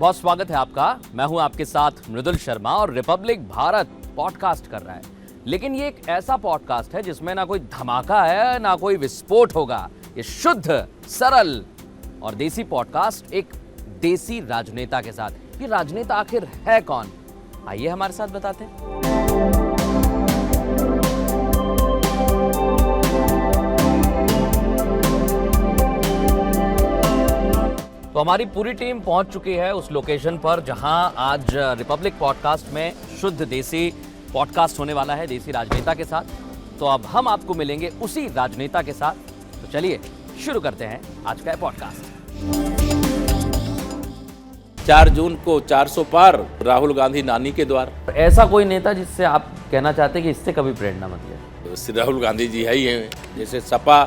बहुत स्वागत है आपका। मैं हूं आपके साथ मृदुल शर्मा और रिपब्लिक भारत पॉडकास्ट कर रहा है। लेकिन ये एक ऐसा पॉडकास्ट है जिसमें ना कोई धमाका है ना कोई विस्फोट होगा। ये शुद्ध, सरल और देसी पॉडकास्ट एक देसी राजनेता के साथ। ये राजनेता आखिर है कौन, आइए हमारे साथ बताते हैं। तो हमारी पूरी टीम पहुंच चुकी है उस लोकेशन पर जहां आज रिपब्लिक पॉडकास्ट में शुद्ध देसी पॉडकास्ट होने वाला है, देसी राजनेता के साथ। तो अब हम आपको मिलेंगे उसी राजनेता के साथ। तो चलिए शुरू करते हैं आज का पॉडकास्ट। 4 जून को 400 पार, राहुल गांधी नानी के द्वार। ऐसा कोई नेता जिससे आप कहना चाहते हैं कि इससे कभी प्रेरणा मत ले? श्री राहुल गांधी जी है ही हैं। जैसे सपा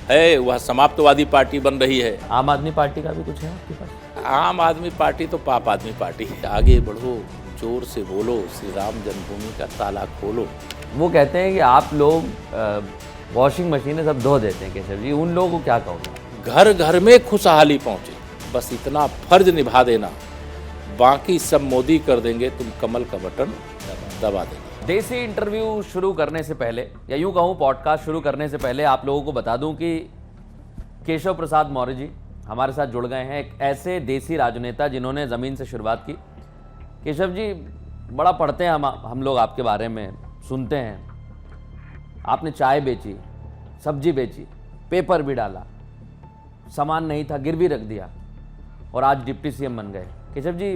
है वह समाप्तवादी पार्टी बन रही है। आम आदमी पार्टी का भी कुछ है आपके पास? आम आदमी पार्टी तो पाप आदमी पार्टी है। आगे बढ़ो, जोर से बोलो, श्री राम जन्मभूमि का ताला खोलो। वो कहते हैं कि आप लोग वॉशिंग मशीनें सब धो देते हैं केशव जी, उन लोगों को क्या कहोगे? घर घर में खुशहाली पहुंचे, बस इतना फर्ज निभा देना, बाकी सब मोदी कर देंगे, तुम कमल का बटन दबा देंगे। देसी इंटरव्यू शुरू करने से पहले, या यूं कहूं पॉडकास्ट शुरू करने से पहले, आप लोगों को बता दूं कि केशव प्रसाद मौर्य जी हमारे साथ जुड़ गए हैं। एक ऐसे देसी राजनेता जिन्होंने ज़मीन से शुरुआत की। केशव जी, बड़ा पढ़ते हैं हम लोग आपके बारे में, सुनते हैं। आपने चाय बेची, सब्जी बेची, पेपर भी डाला, सामान नहीं था गिरवी रख दिया और आज डिप्टी सीएम बन गए। केशव जी,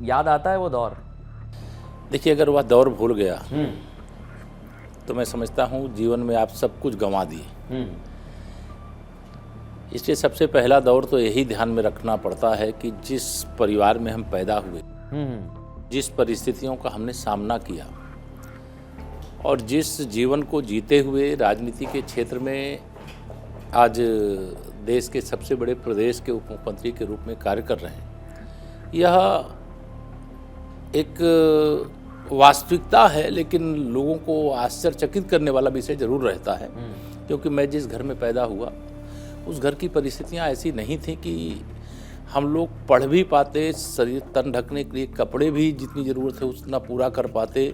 याद आता है वो दौर? देखिए, अगर वह दौर भूल गया तो मैं समझता हूँ जीवन में आप सब कुछ गंवा दिए। इसलिए सबसे पहला दौर तो यही ध्यान में रखना पड़ता है कि जिस परिवार में हम पैदा हुए, जिस परिस्थितियों का हमने सामना किया और जिस जीवन को जीते हुए राजनीति के क्षेत्र में आज देश के सबसे बड़े प्रदेश के उप मुख्यमंत्री के रूप में कार्य कर रहे हैं, यह एक वास्तविकता है। लेकिन लोगों को आश्चर्यचकित करने वाला विषय जरूर रहता है, क्योंकि मैं जिस घर में पैदा हुआ उस घर की परिस्थितियां ऐसी नहीं थी कि हम लोग पढ़ भी पाते, शरीर तन ढकने के लिए कपड़े भी जितनी ज़रूरत है उतना पूरा कर पाते।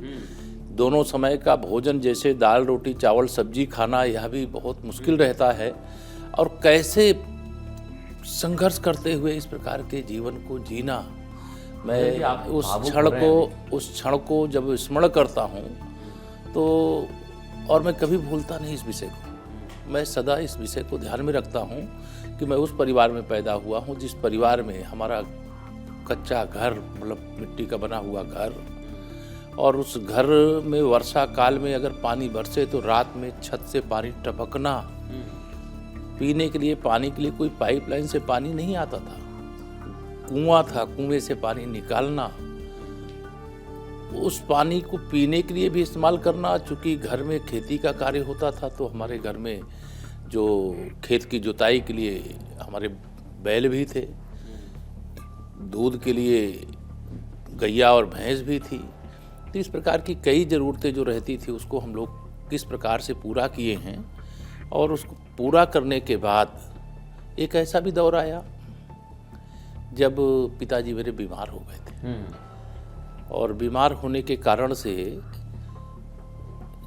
दोनों समय का भोजन जैसे दाल रोटी चावल सब्जी खाना, यह भी बहुत मुश्किल रहता है। और कैसे संघर्ष करते हुए इस प्रकार के जीवन को जीना, मैं उस क्षण को जब स्मरण करता हूँ तो, और मैं कभी भूलता नहीं इस विषय को। मैं सदा इस विषय को ध्यान में रखता हूँ कि मैं उस परिवार में पैदा हुआ हूँ जिस परिवार में हमारा कच्चा घर, मतलब मिट्टी का बना हुआ घर, और उस घर में वर्षा काल में अगर पानी बरसे तो रात में छत से पानी टपकना, पीने के लिए पानी के लिए कोई पाइपलाइन से पानी नहीं आता था, कुआं था, कुएं से पानी निकालना, उस पानी को पीने के लिए भी इस्तेमाल करना। चूँकि घर में खेती का कार्य होता था तो हमारे घर में जो खेत की जुताई के लिए हमारे बैल भी थे, दूध के लिए गैया और भैंस भी थी। तो इस प्रकार की कई ज़रूरतें जो रहती थी उसको हम लोग किस प्रकार से पूरा किए हैं। और उसको पूरा करने के बाद एक ऐसा भी दौर आया जब पिताजी मेरे बीमार हो गए थे, और बीमार होने के कारण से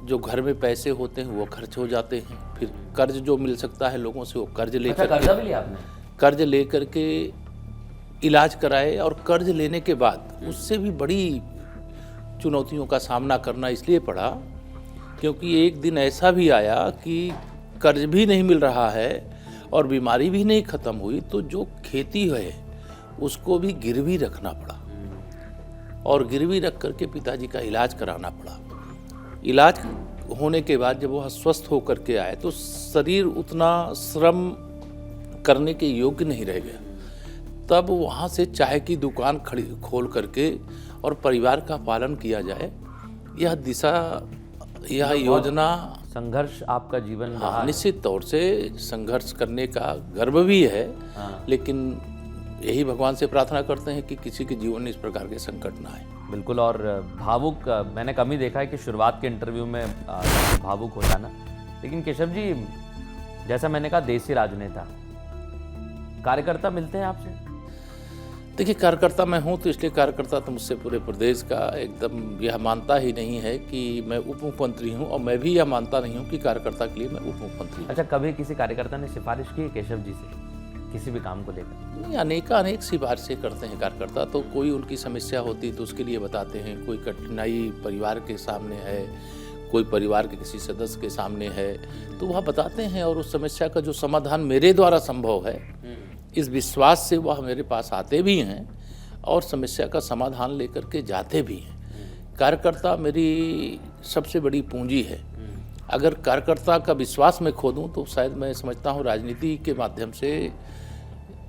जो घर में पैसे होते हैं वो खर्च हो जाते हैं। फिर कर्ज जो मिल सकता है लोगों से वो कर्ज लेकर कर्ज लेकर के इलाज कराए। और कर्ज लेने के बाद उससे भी बड़ी चुनौतियों का सामना करना इसलिए पड़ा क्योंकि एक दिन ऐसा भी आया कि कर्ज भी नहीं मिल रहा है और बीमारी भी नहीं खत्म हुई, तो जो खेती है उसको भी गिरवी रखना पड़ा। और गिरवी रख करके पिताजी का इलाज कराना पड़ा। इलाज होने के बाद जब वह स्वस्थ होकर के आए तो शरीर उतना श्रम करने के योग्य नहीं रह गया। तब वहाँ से चाय की दुकान खोल करके और परिवार का पालन किया जाए, यह दिशा, यह योजना। संघर्ष आपका जीवन रहा? निश्चित तौर से संघर्ष करने का गर्व भी है। लेकिन यही भगवान से प्रार्थना करते हैं कि किसी के जीवन में इस प्रकार के संकट ना आए। बिल्कुल। और भावुक मैंने कम ही देखा है कि शुरुआत के इंटरव्यू में भावुक हो जाना। लेकिन केशव जी, जैसा मैंने कहा, देसी राजनेता, कार्यकर्ता मिलते हैं आपसे? देखिए, कार्यकर्ता मैं हूँ तो इसलिए कार्यकर्ता तो मुझसे पूरे प्रदेश का एकदम यह मानता ही नहीं है कि मैं उप मुख्यमंत्री हूँ, और मैं भी यह मानता नहीं हूँ कि कार्यकर्ता के लिए मैं उप मुख्यमंत्री हूँ। अच्छा, कभी किसी कार्यकर्ता ने सिफारिश की केशव जी से किसी भी काम को लेकर? नहीं, अनेक सिफारिशें करते हैं कार्यकर्ता, तो कोई उनकी समस्या होती तो उसके लिए बताते हैं, कोई कठिनाई परिवार के सामने है, कोई परिवार के किसी सदस्य के सामने है, तो वह बताते हैं, और उस समस्या का जो समाधान मेरे द्वारा संभव है, इस विश्वास से वह मेरे पास आते भी हैं और समस्या का समाधान लेकर के जाते भी हैं। कार्यकर्ता मेरी सबसे बड़ी पूंजी है। अगर कार्यकर्ता का विश्वास मैं खो दूं तो शायद मैं समझता हूं राजनीति के माध्यम से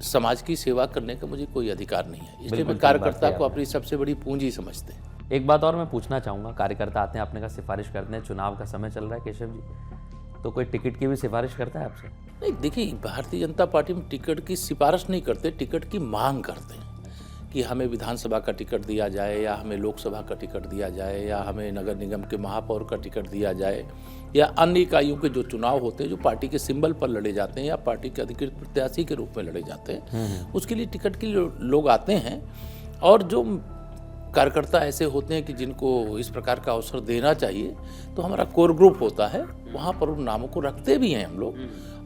समाज की सेवा करने का मुझे कोई अधिकार नहीं है। इसलिए मैं कार्यकर्ता को अपनी सबसे बड़ी पूंजी समझते हैं। एक बात और मैं पूछना चाहूँगा, कार्यकर्ता आते हैं, आपने कहा सिफारिश करते हैं, चुनाव का समय चल रहा है केशव जी, तो कोई टिकट की भी सिफारिश करता है आपसे? नहीं, देखिए, भारतीय जनता पार्टी में टिकट की सिफारिश नहीं करते, टिकट की मांग करते हैं कि हमें विधानसभा का टिकट दिया जाए, या हमें लोकसभा का टिकट दिया जाए, या हमें नगर निगम के महापौर का टिकट दिया जाए, या अन्य इकाइयों के जो चुनाव होते हैं जो पार्टी के सिंबल पर लड़े जाते हैं या पार्टी के अधिकृत प्रत्याशी के रूप में लड़े जाते हैं, उसके लिए टिकट के लिए लोग आते हैं। और जो कार्यकर्ता ऐसे होते हैं कि जिनको इस प्रकार का अवसर देना चाहिए, तो हमारा कोर ग्रुप होता है, वहाँ पर उन नामों को रखते भी हैं हम लोग।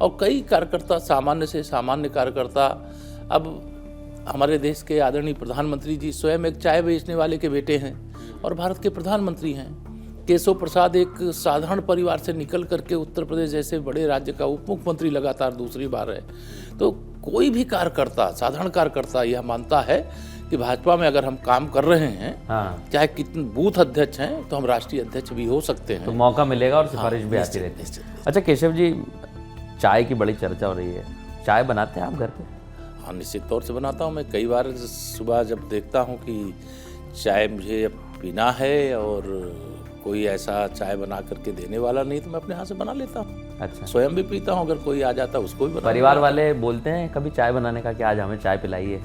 और कई कार्यकर्ता, सामान्य से सामान्य कार्यकर्ता, अब हमारे देश के आदरणीय प्रधानमंत्री जी स्वयं एक चाय बेचने वाले के बेटे हैं और भारत के प्रधानमंत्री हैं। केशव प्रसाद एक साधारण परिवार से निकल करके उत्तर प्रदेश जैसे बड़े राज्य का उप मुख्यमंत्री लगातार दूसरी बार है। तो कोई भी कार्यकर्ता, साधारण कार्यकर्ता यह मानता है कि भाजपा में अगर हम काम कर रहे हैं, चाहे कितने बूथ अध्यक्ष हैं, तो हम राष्ट्रीय अध्यक्ष भी हो सकते हैं, तो मौका मिलेगा और सिफारिश भी आती रहती है। अच्छा केशव जी, चाय की बड़ी चर्चा हो रही है, चाय बनाते हैं आप घर पे? हाँ, निश्चित तौर से बनाता हूँ। मैं कई बार सुबह जब देखता हूँ कि चाय मुझे अब पीना है और कोई ऐसा चाय बना करके देने वाला नहीं, तो मैं अपने हाथ से बना लेता हूँ। अच्छा, स्वयं भी पीता हूँ, अगर कोई आ जाता है उसको भी बना। परिवार वाले बोलते हैं कभी चाय बनाने का कि आज हमें चाय पिलाइए?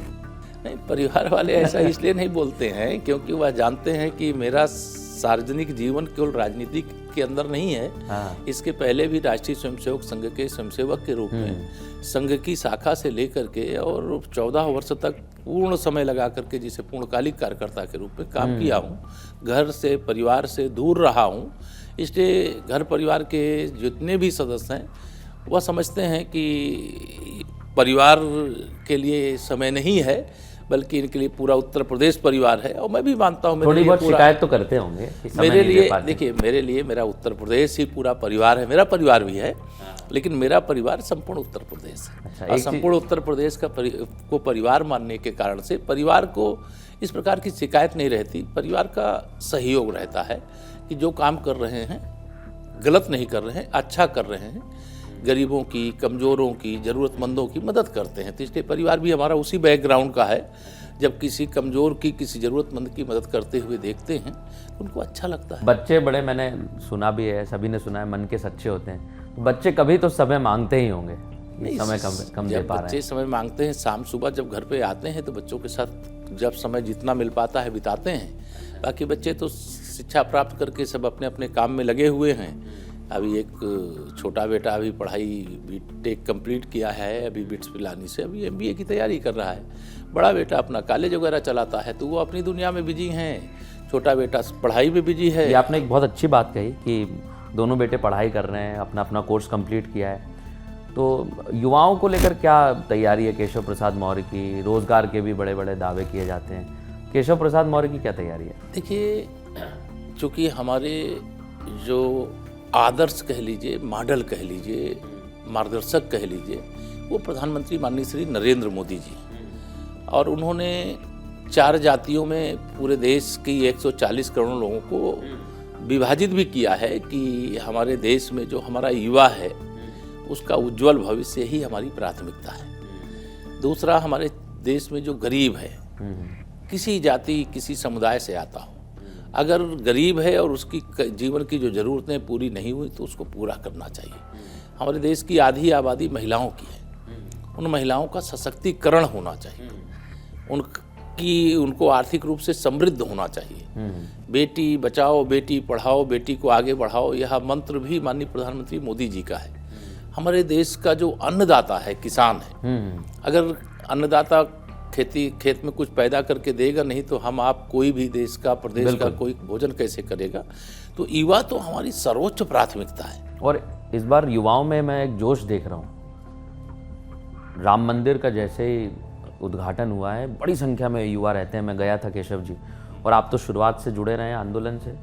नहीं, परिवार वाले ऐसा इसलिए नहीं बोलते हैं क्योंकि वह जानते हैं कि मेरा सार्वजनिक जीवन केवल राजनीति के अंदर नहीं है। इसके पहले भी राष्ट्रीय स्वयंसेवक संघ के स्वयंसेवक के रूप में संघ की शाखा से लेकर के और 14 वर्ष तक पूर्ण समय लगा करके जिसे पूर्णकालिक कार्यकर्ता के रूप में काम किया हूँ। घर से, परिवार से दूर रहा हूँ, इसलिए घर परिवार के जितने भी सदस्य हैं वह समझते हैं कि परिवार के लिए समय नहीं है, बल्कि इनके लिए पूरा उत्तर प्रदेश परिवार है। और मैं भी मानता हूँ, थोड़ी बहुत शिकायत तो करते होंगे मेरे लिए। देखिए, मेरे लिए मेरा उत्तर प्रदेश ही पूरा परिवार है, मेरा परिवार भी है, लेकिन मेरा परिवार संपूर्ण उत्तर प्रदेश है। अच्छा, और संपूर्ण उत्तर प्रदेश को परिवार मानने के कारण से परिवार को इस प्रकार की शिकायत नहीं रहती। परिवार का सहयोग रहता है कि जो काम कर रहे हैं गलत नहीं कर रहे हैं, अच्छा कर रहे हैं, गरीबों की, कमज़ोरों की, ज़रूरतमंदों की मदद करते हैं। तो इसलिए परिवार भी हमारा उसी बैकग्राउंड का है। जब किसी कमज़ोर की, किसी ज़रूरतमंद की मदद करते हुए देखते हैं तो उनको अच्छा लगता है। बच्चे बड़े, मैंने सुना भी है, सभी ने सुना है, मन के सच्चे होते हैं। बच्चे कभी तो समय मांगते ही होंगे, समय कम दे पा रहे हैं। बच्चे समय मांगते हैं, शाम सुबह जब घर पे आते हैं तो बच्चों के साथ जब समय जितना मिल पाता है बिताते हैं। बाकी बच्चे तो शिक्षा प्राप्त करके सब अपने अपने काम में लगे हुए हैं। अभी एक छोटा बेटा अभी पढ़ाई बीटेक कंप्लीट किया है, अभी बिट्स पिलानी से अभी MBA की तैयारी कर रहा है। बड़ा बेटा अपना कॉलेज वगैरह चलाता है, तो वो अपनी दुनिया में बिजी हैं। छोटा बेटा पढ़ाई में बिजी है। ये आपने एक बहुत अच्छी बात कही कि दोनों बेटे पढ़ाई कर रहे हैं, अपना अपना कोर्स कंप्लीट किया है। तो युवाओं को लेकर क्या तैयारी है केशव प्रसाद मौर्य की? रोजगार के भी बड़े बड़े दावे किए जाते हैं, केशव प्रसाद मौर्य की क्या तैयारी है? देखिए, चूँकि हमारे जो आदर्श कह लीजिए, मॉडल कह लीजिए, मार्गदर्शक कह लीजिए, वो प्रधानमंत्री माननीय श्री नरेंद्र मोदी जी, और उन्होंने 4 जातियों में पूरे देश की 140 करोड़ लोगों को विभाजित भी किया है कि हमारे देश में जो हमारा युवा है उसका उज्जवल भविष्य ही हमारी प्राथमिकता है। दूसरा, हमारे देश में जो गरीब है, किसी जाति, किसी समुदाय से आता हो, अगर गरीब है और उसकी जीवन की जो ज़रूरतें पूरी नहीं हुई तो उसको पूरा करना चाहिए। हमारे देश की आधी आबादी महिलाओं की है, उन महिलाओं का सशक्तिकरण होना चाहिए, उनको आर्थिक रूप से समृद्ध होना चाहिए। बेटी बचाओ, बेटी पढ़ाओ, बेटी को आगे बढ़ाओ, यह मंत्र भी माननीय प्रधानमंत्री मोदी जी का है। हमारे देश का जो अन्नदाता है, किसान है, अगर अन्नदाता खेत में कुछ पैदा करके देगा नहीं तो हम आप कोई भी देश का प्रदेश का कोई भोजन कैसे करेगा। तो युवा तो हमारी सर्वोच्च प्राथमिकता है। और इस बार युवाओं में मैं एक जोश देख रहा हूँ। राम मंदिर का जैसे ही उद्घाटन हुआ है, बड़ी संख्या में युवा रहते हैं। मैं गया था केशव जी, और आप तो शुरुआत से जुड़े रहे हैं आंदोलन से।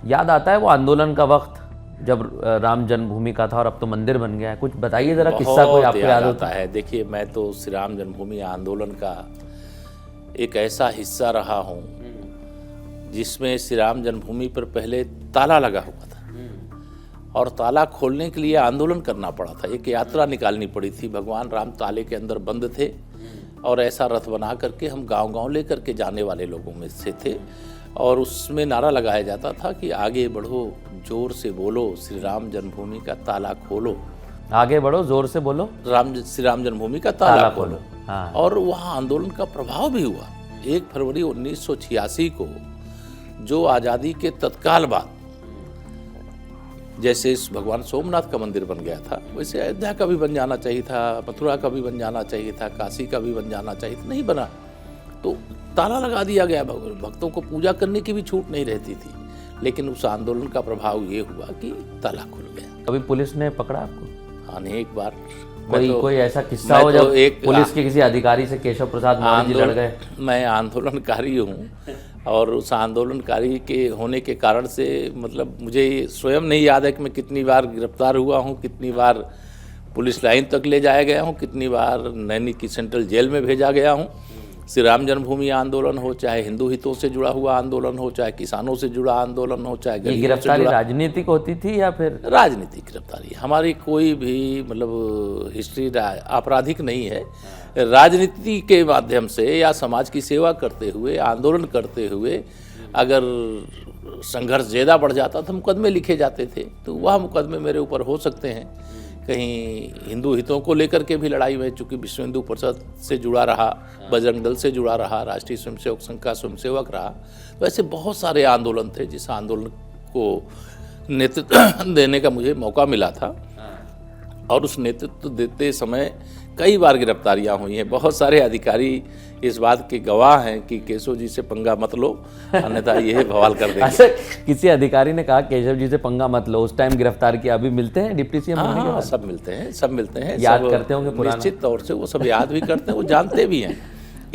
याद आता है वो आंदोलन का वक्त जब राम जन्मभूमि का था और अब तो मंदिर बन गया है। कुछ बताइए जरा, किस्सा कोई आपको याद होता है? देखिए, मैं तो श्री राम जन्मभूमि आंदोलन का एक ऐसा हिस्सा रहा हूँ जिसमें श्री राम जन्मभूमि पर पहले ताला लगा हुआ था और ताला खोलने के लिए आंदोलन करना पड़ा था। एक यात्रा निकालनी पड़ी थी। भगवान राम ताले के अंदर बंद थे और ऐसा रथ बना करके हम गांव-गांव लेकर के जाने वाले लोगों में से थे। और उसमें नारा लगाया जाता था कि आगे बढ़ो, जोर से बोलो, श्री राम जन्मभूमि का ताला खोलो। आगे बढ़ो, जोर से बोलो, श्री राम जन्मभूमि का ताला खोलो। हाँ। और वहाँ आंदोलन का प्रभाव भी हुआ। 1 फरवरी 1986 को जो आज़ादी के तत्काल बाद जैसे इस भगवान सोमनाथ का मंदिर बन गया था, वैसे अयोध्या का भी बन जाना चाहिए था, मथुरा का भी बन जाना चाहिए था, काशी का भी बन जाना चाहिए था। नहीं बना तो ताला लगा दिया गया। भक्तों को पूजा करने की भी छूट नहीं रहती थी। लेकिन उस आंदोलन का प्रभाव ये हुआ कि ताला खुल गया। कभी पुलिस ने पकड़ा आपको? अनेक बार। कोई ऐसा किस्सा हो जब पुलिस के किसी अधिकारी से केशव प्रसाद मौर्य जी लड़ गए? मैं आंदोलनकारी हूँ और उस आंदोलनकारी के होने के कारण से मतलब मुझे स्वयं नहीं याद है कि मैं कितनी बार गिरफ्तार हुआ हूँ, कितनी बार पुलिस लाइन तक ले जाया गया हूँ, कितनी बार नैनी की सेंट्रल जेल में भेजा गया हूँ। श्री राम जन्मभूमि आंदोलन हो, चाहे हिंदू हितों से जुड़ा हुआ आंदोलन हो, चाहे किसानों से जुड़ा आंदोलन हो, चाहे गरीबों से गिरफ्तारी राजनीतिक होती थी या फिर? राजनीतिक गिरफ्तारी। हमारी कोई भी मतलब हिस्ट्री आपराधिक नहीं है। राजनीति के माध्यम से या समाज की सेवा करते हुए, आंदोलन करते हुए अगर संघर्ष ज़्यादा बढ़ जाता तो मुकदमे लिखे जाते थे। तो वह मुकदमे मेरे ऊपर हो सकते हैं। कहीं हिंदू हितों को लेकर के भी लड़ाई में, चूँकि विश्व हिंदू परिषद से जुड़ा रहा, बजरंग दल से जुड़ा रहा, राष्ट्रीय स्वयंसेवक संघ का स्वयंसेवक रहा, तो ऐसे बहुत सारे आंदोलन थे जिस आंदोलन को नेतृत्व देने का मुझे मौका मिला था। और उस नेतृत्व देते समय कई बार गिरफ्तारियां हुई हैं। बहुत सारे अधिकारी इस बात के गवाह हैं कि केशव जी से पंगा मत लो, अन्यथा ये बवाल कर देंगे। अच्छा, किसी अधिकारी ने कहा केशव जी से पंगा मत लो, उस टाइम गिरफ्तार किया? अभी मिलते हैं डिप्टी सीएम? हाँ, सब मिलते हैं, सब मिलते हैं। याद करते होंगे पुराना? निश्चित तौर से वो सब याद भी करते हैं, वो जानते भी हैं।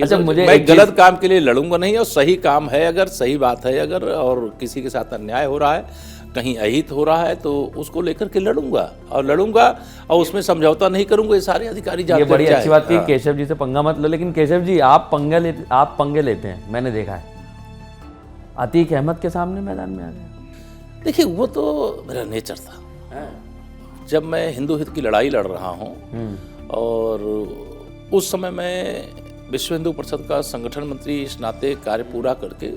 अच्छा, मुझे मैं गलत काम के लिए लड़ूंगा नहीं, और सही काम है अगर, सही बात है अगर, और किसी के साथ अन्याय हो रहा है, कहीं अहित हो रहा है, तो उसको लेकर के लड़ूंगा और उसमें समझौता नहीं करूंगा। ये सारे अधिकारी जानते हैं। ये बड़ी अच्छी बात थी, केशव जी से पंगा मत लो। लेकिन केशव जी, आप पंगे लेते हैं, मैंने देखा है। अतीक अहमद के सामने मैदान में आ गए। देखिए, वो तो मेरा नेचर था। जब मैं हिंदू हित की लड़ाई लड़ रहा हूँ और उस समय मैं विश्व हिंदू परिषद का संगठन मंत्री इस नाते कार्य पूरा करके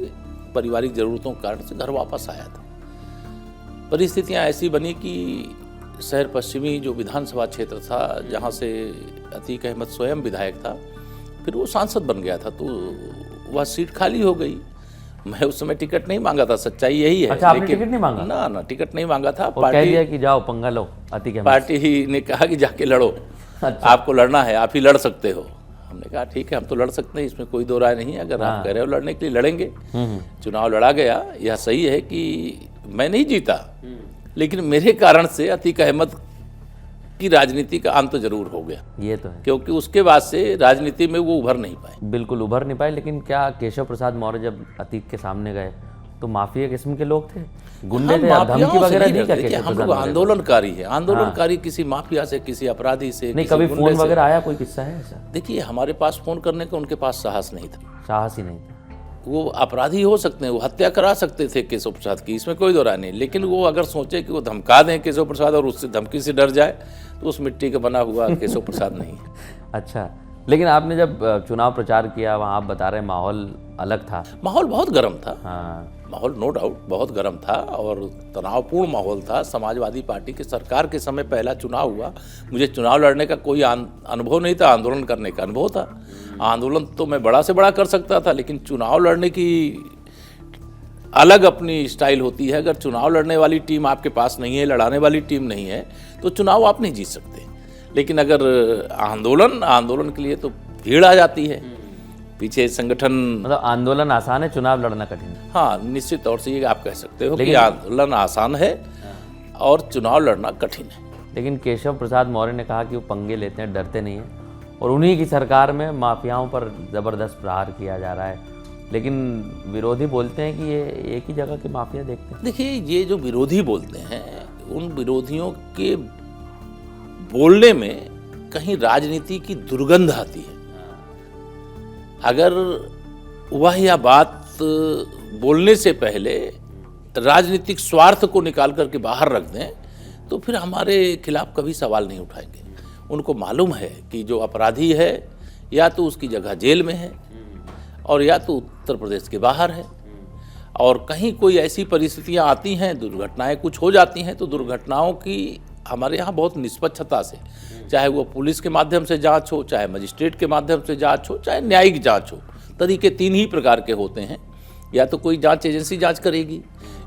पारिवारिक जरूरतों के कारण से घर वापस आया था। परिस्थितियां ऐसी बनी कि शहर पश्चिमी जो विधानसभा क्षेत्र था, जहां से अतीक अहमद स्वयं विधायक था, फिर वो सांसद बन गया था, तो वह सीट खाली हो गई। मैं उस समय टिकट नहीं मांगा था, सच्चाई यही है। अच्छा, आपने टिकट नहीं मांगा? ना, टिकट नहीं मांगा था। पार्टी कह दिया कि जाओ पंगा लो अतीक अहमद। पार्टी ही ने कहा कि जाके लड़ो। अच्छा। आपको लड़ना है, आप ही लड़ सकते हो। हमने कहा ठीक है, हम तो लड़ सकते हैं, इसमें कोई दो राय नहीं है। अगर आप कह रहे हो लड़ने के लिए, लड़ेंगे। चुनाव लड़ा गया। यह सही है कि मैं नहीं जीता, लेकिन मेरे कारण से अतीक अहमद की राजनीति का अंत जरूर हो गया। ये तो है, क्योंकि उसके बाद से राजनीति में वो उभर नहीं पाए। बिल्कुल उभर नहीं पाए। लेकिन क्या केशव प्रसाद मौर्य जब अतीक के सामने गए तो माफिया किस्म के लोग थे, गुंडे थे, धमकी वगैरह नहीं? क्या हम लोग आंदोलनकारी है। आंदोलनकारी किसी माफिया से, किसी अपराधी से नहीं? कभी फोन वगैरह आया? कोई किस्सा है ऐसा? देखिए, हमारे पास फोन करने का उनके पास साहस नहीं था। साहस ही नहीं था। वो अपराधी हो सकते हैं, वो हत्या करा सकते थे केशव प्रसाद की, इसमें कोई दो राय नहीं। लेकिन वो अगर सोचे कि वो धमका दें केशव प्रसाद और उससे धमकी से डर जाए, तो उस मिट्टी का बना हुआ केशव प्रसाद नहीं है। अच्छा, लेकिन आपने जब चुनाव प्रचार किया, वहाँ आप बता रहे माहौल अलग था। माहौल बहुत गर्म था। हाँ, माहौल नो डाउट बहुत गर्म था और तनावपूर्ण माहौल था। समाजवादी पार्टी की सरकार के समय पहला चुनाव हुआ। मुझे चुनाव लड़ने का कोई अनुभव नहीं था, आंदोलन करने का अनुभव था। आंदोलन तो मैं बड़ा से बड़ा कर सकता था, लेकिन चुनाव लड़ने की अलग अपनी स्टाइल होती है। अगर चुनाव लड़ने वाली टीम आपके पास नहीं है, लड़ाने वाली टीम नहीं है, तो चुनाव आप नहीं जीत सकते। लेकिन अगर आंदोलन के लिए तो भीड़ आ जाती है। पीछे संगठन। मतलब आंदोलन आसान है, चुनाव लड़ना कठिन है। हाँ, निश्चित तौर से ये आप कह सकते हो कि लेकिन- आंदोलन आसान है और चुनाव लड़ना कठिन है। लेकिन केशव प्रसाद मौर्य ने कहा कि वो पंगे लेते हैं, डरते नहीं हैं, और उन्हीं की सरकार में माफियाओं पर ज़बरदस्त प्रहार किया जा रहा है। लेकिन विरोधी बोलते हैं कि ये एक ही जगह के माफिया देखते हैं। देखिए, ये जो विरोधी बोलते हैं, उन विरोधियों के बोलने में कहीं राजनीति की दुर्गंध आती है। अगर वह या बात बोलने से पहले राजनीतिक स्वार्थ को निकाल करके बाहर रख दें तो फिर हमारे खिलाफ कभी सवाल नहीं उठाएंगे। उनको मालूम है कि जो अपराधी है या तो उसकी जगह जेल में है और या तो उत्तर प्रदेश के बाहर है, और कहीं कोई ऐसी परिस्थितियां आती हैं, दुर्घटनाएं कुछ हो जाती हैं, तो दुर्घटनाओं की हमारे यहाँ बहुत निष्पक्षता से, चाहे वो पुलिस के माध्यम से जांच हो, चाहे मजिस्ट्रेट के माध्यम से जांच हो, चाहे न्यायिक जांच हो, तरीके तीन ही प्रकार के होते हैं। या तो कोई जांच एजेंसी जांच करेगी,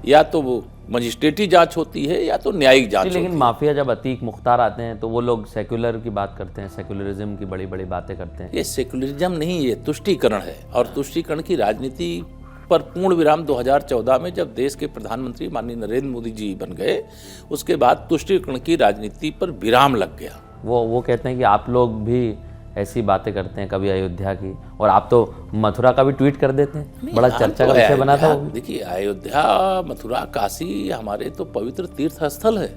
या तो वो मजिस्ट्रेटी जांच होती है, या तो न्यायिक जांच होती है। लेकिन माफिया जब अतीक मुख्तार आते हैं तो वो लोग सेक्युलर की बात करते हैं, सेक्युलरिज्म की बड़ी बड़ी बातें करते हैं। ये सेक्युलरिज्म नहीं, ये तुष्टीकरण है, और तुष्टीकरण की राजनीति पर पूर्ण विराम 2014 में जब देश के प्रधानमंत्री माननीय नरेंद्र मोदी जी बन गए, उसके बाद तुष्टीकरण की राजनीति पर विराम लग गया। वो कहते हैं कि आप लोग भी ऐसी बातें करते हैं, कभी अयोध्या की, और आप तो मथुरा का भी ट्वीट कर देते हैं, बड़ा चर्चा का विषय बना था वो भी। देखिए, अयोध्या, मथुरा, काशी हमारे तो पवित्र तीर्थ स्थल है।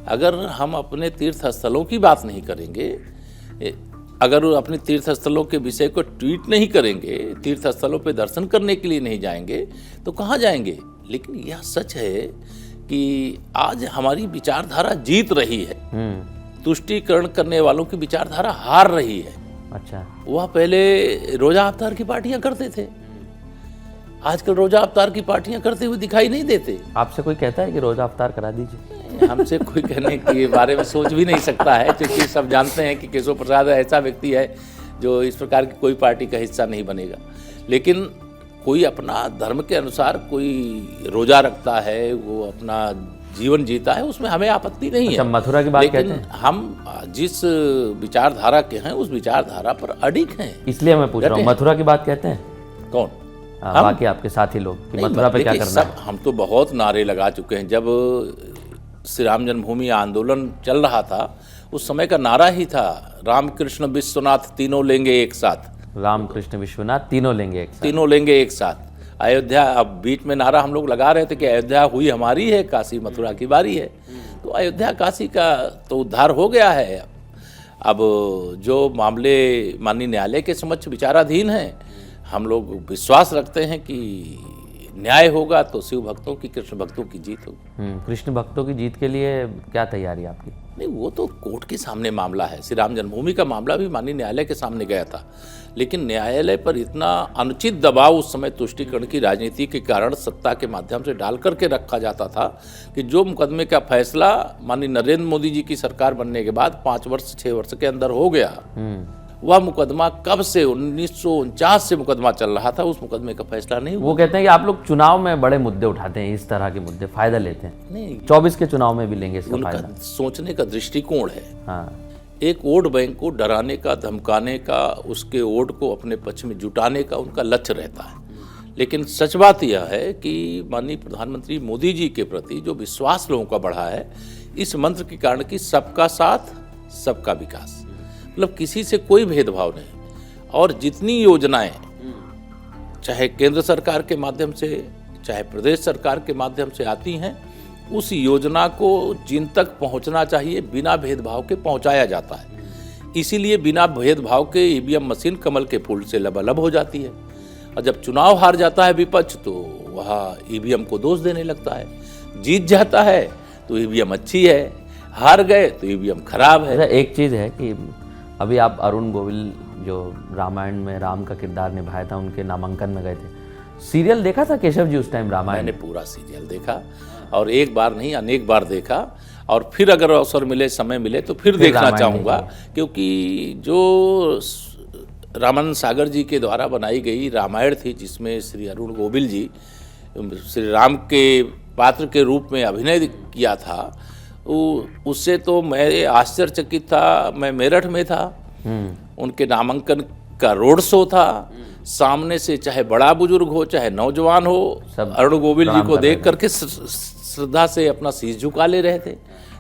अगर हम अपने तीर्थ स्थलों की बात नहीं करेंगे, अगर अपने तीर्थ स्थलों के विषय को ट्वीट नहीं करेंगे, तीर्थ स्थलों पे दर्शन करने के लिए नहीं जाएंगे, तो कहाँ जाएंगे। लेकिन यह सच है कि आज हमारी विचारधारा जीत रही है, तुष्टीकरण करने वालों की विचारधारा हार रही है। अच्छा, वह पहले रोजा अवतार की पार्टियां करते थे, आजकल रोजा अवतार की पार्टियां करते हुए दिखाई नहीं देते। आपसे कोई कहता है कि रोजा अवतार करा दीजिए? हमसे कोई कहने के बारे में सोच भी नहीं सकता है, क्योंकि सब जानते हैं कि केशव प्रसाद ऐसा व्यक्ति है जो इस प्रकार की कोई पार्टी का हिस्सा नहीं बनेगा। लेकिन कोई अपना धर्म के अनुसार कोई रोजा रखता है, वो अपना जीवन जीता है, उसमें हमें आपत्ति नहीं अच्छा, है। मथुरा की बात कहते लेकिन हैं? हम जिस विचारधारा के हैं उस विचारधारा पर अडिग हैं। इसलिए मैं पूछ रहा हूँ, डटे हैं। मथुरा की बात कहते हैं? कौन? बाकी आपके साथी लोग कि नहीं, मथुरा पे क्या देखिए, करना सब हम तो बहुत नारे लगा चुके हैं। जब श्री राम जन्मभूमि आंदोलन चल रहा था, उस समय का नारा ही था, राम कृष्ण विश्वनाथ तीनों लेंगे एक साथ। राम कृष्ण विश्वनाथ तीनों लेंगे एक साथ। तीनों लेंगे एक साथ। अयोध्या, अब बीच में नारा हम लोग लगा रहे थे कि अयोध्या हुई हमारी है, काशी मथुरा की बारी है। तो अयोध्या काशी का तो उद्धार हो गया है। अब जो मामले माननीय न्यायालय के समक्ष विचाराधीन हैं, हम लोग विश्वास रखते हैं कि न्याय होगा तो शिव भक्तों की, कृष्ण भक्तों की जीत होगी। कृष्ण भक्तों की जीत के लिए क्या तैयारी है आपकी? नहीं, वो तो कोर्ट के सामने मामला है। श्री राम जन्मभूमि का मामला भी माननीय न्यायालय के सामने गया था, लेकिन न्यायालय पर इतना अनुचित दबाव उस समय तुष्टीकरण की राजनीति के कारण सत्ता के माध्यम से डाल करके रखा जाता था कि जो मुकदमे का फैसला माननीय नरेंद्र मोदी जी की सरकार बनने के बाद 5 वर्ष 6 वर्ष के अंदर हो गया, वह मुकदमा कब से 1949 से मुकदमा चल रहा था, उस मुकदमे का फैसला नहीं हुआ। वो कहते हैं कि आप लोग चुनाव में बड़े मुद्दे उठाते हैं, इस तरह के मुद्दे फायदा लेते हैं। नहीं, 24 के चुनाव में भी लेंगे इसका उनका फायदा। सोचने का दृष्टिकोण है। हाँ, एक वोट बैंक को डराने का, धमकाने का, उसके वोट को अपने पक्ष में जुटाने का उनका लक्ष्य रहता है। लेकिन सच बात यह है कि माननीय प्रधानमंत्री मोदी जी के प्रति जो विश्वास लोगों का बढ़ा है, इस मंत्र के कारण कि सबका साथ सबका विकास, मतलब किसी से कोई भेदभाव नहीं। और जितनी योजनाएं चाहे केंद्र सरकार के माध्यम से, चाहे प्रदेश सरकार के माध्यम से आती हैं, उस योजना को जिन तक पहुंचना चाहिए बिना भेदभाव के पहुंचाया जाता है। इसीलिए बिना भेदभाव के ईवीएम मशीन कमल के फूल से लबालब हो जाती है, और जब चुनाव हार जाता है विपक्ष तो वह ईवीएम को दोष देने लगता है। जीत जाता है तो ईवीएम अच्छी है, हार गए तो ईवीएम खराब है। अच्छा, एक चीज़ है कि अभी आप अरुण गोविल जो रामायण में राम का किरदार निभाया था, उनके नामांकन में गए थे। सीरियल देखा था केशव जी उस टाइम रामायण? मैंने पूरा सीरियल देखा, और एक बार नहीं अनेक बार देखा, और फिर अगर अवसर मिले, समय मिले तो फिर देखना रामायण चाहूँगा, क्योंकि जो रामानंद सागर जी के द्वारा बनाई गई रामायण थी, जिसमें श्री अरुण गोविल जी श्री राम के पात्र के रूप में अभिनय किया था, उससे तो मैं आश्चर्यचकित था। मैं मेरठ में था, उनके नामांकन का रोड शो था। सामने से चाहे बड़ा बुजुर्ग हो चाहे नौजवान हो, सब अरुण गोविल जी प्रणाम को कर रहे देख करके श्रद्धा से अपना शीश झुका ले रहे थे।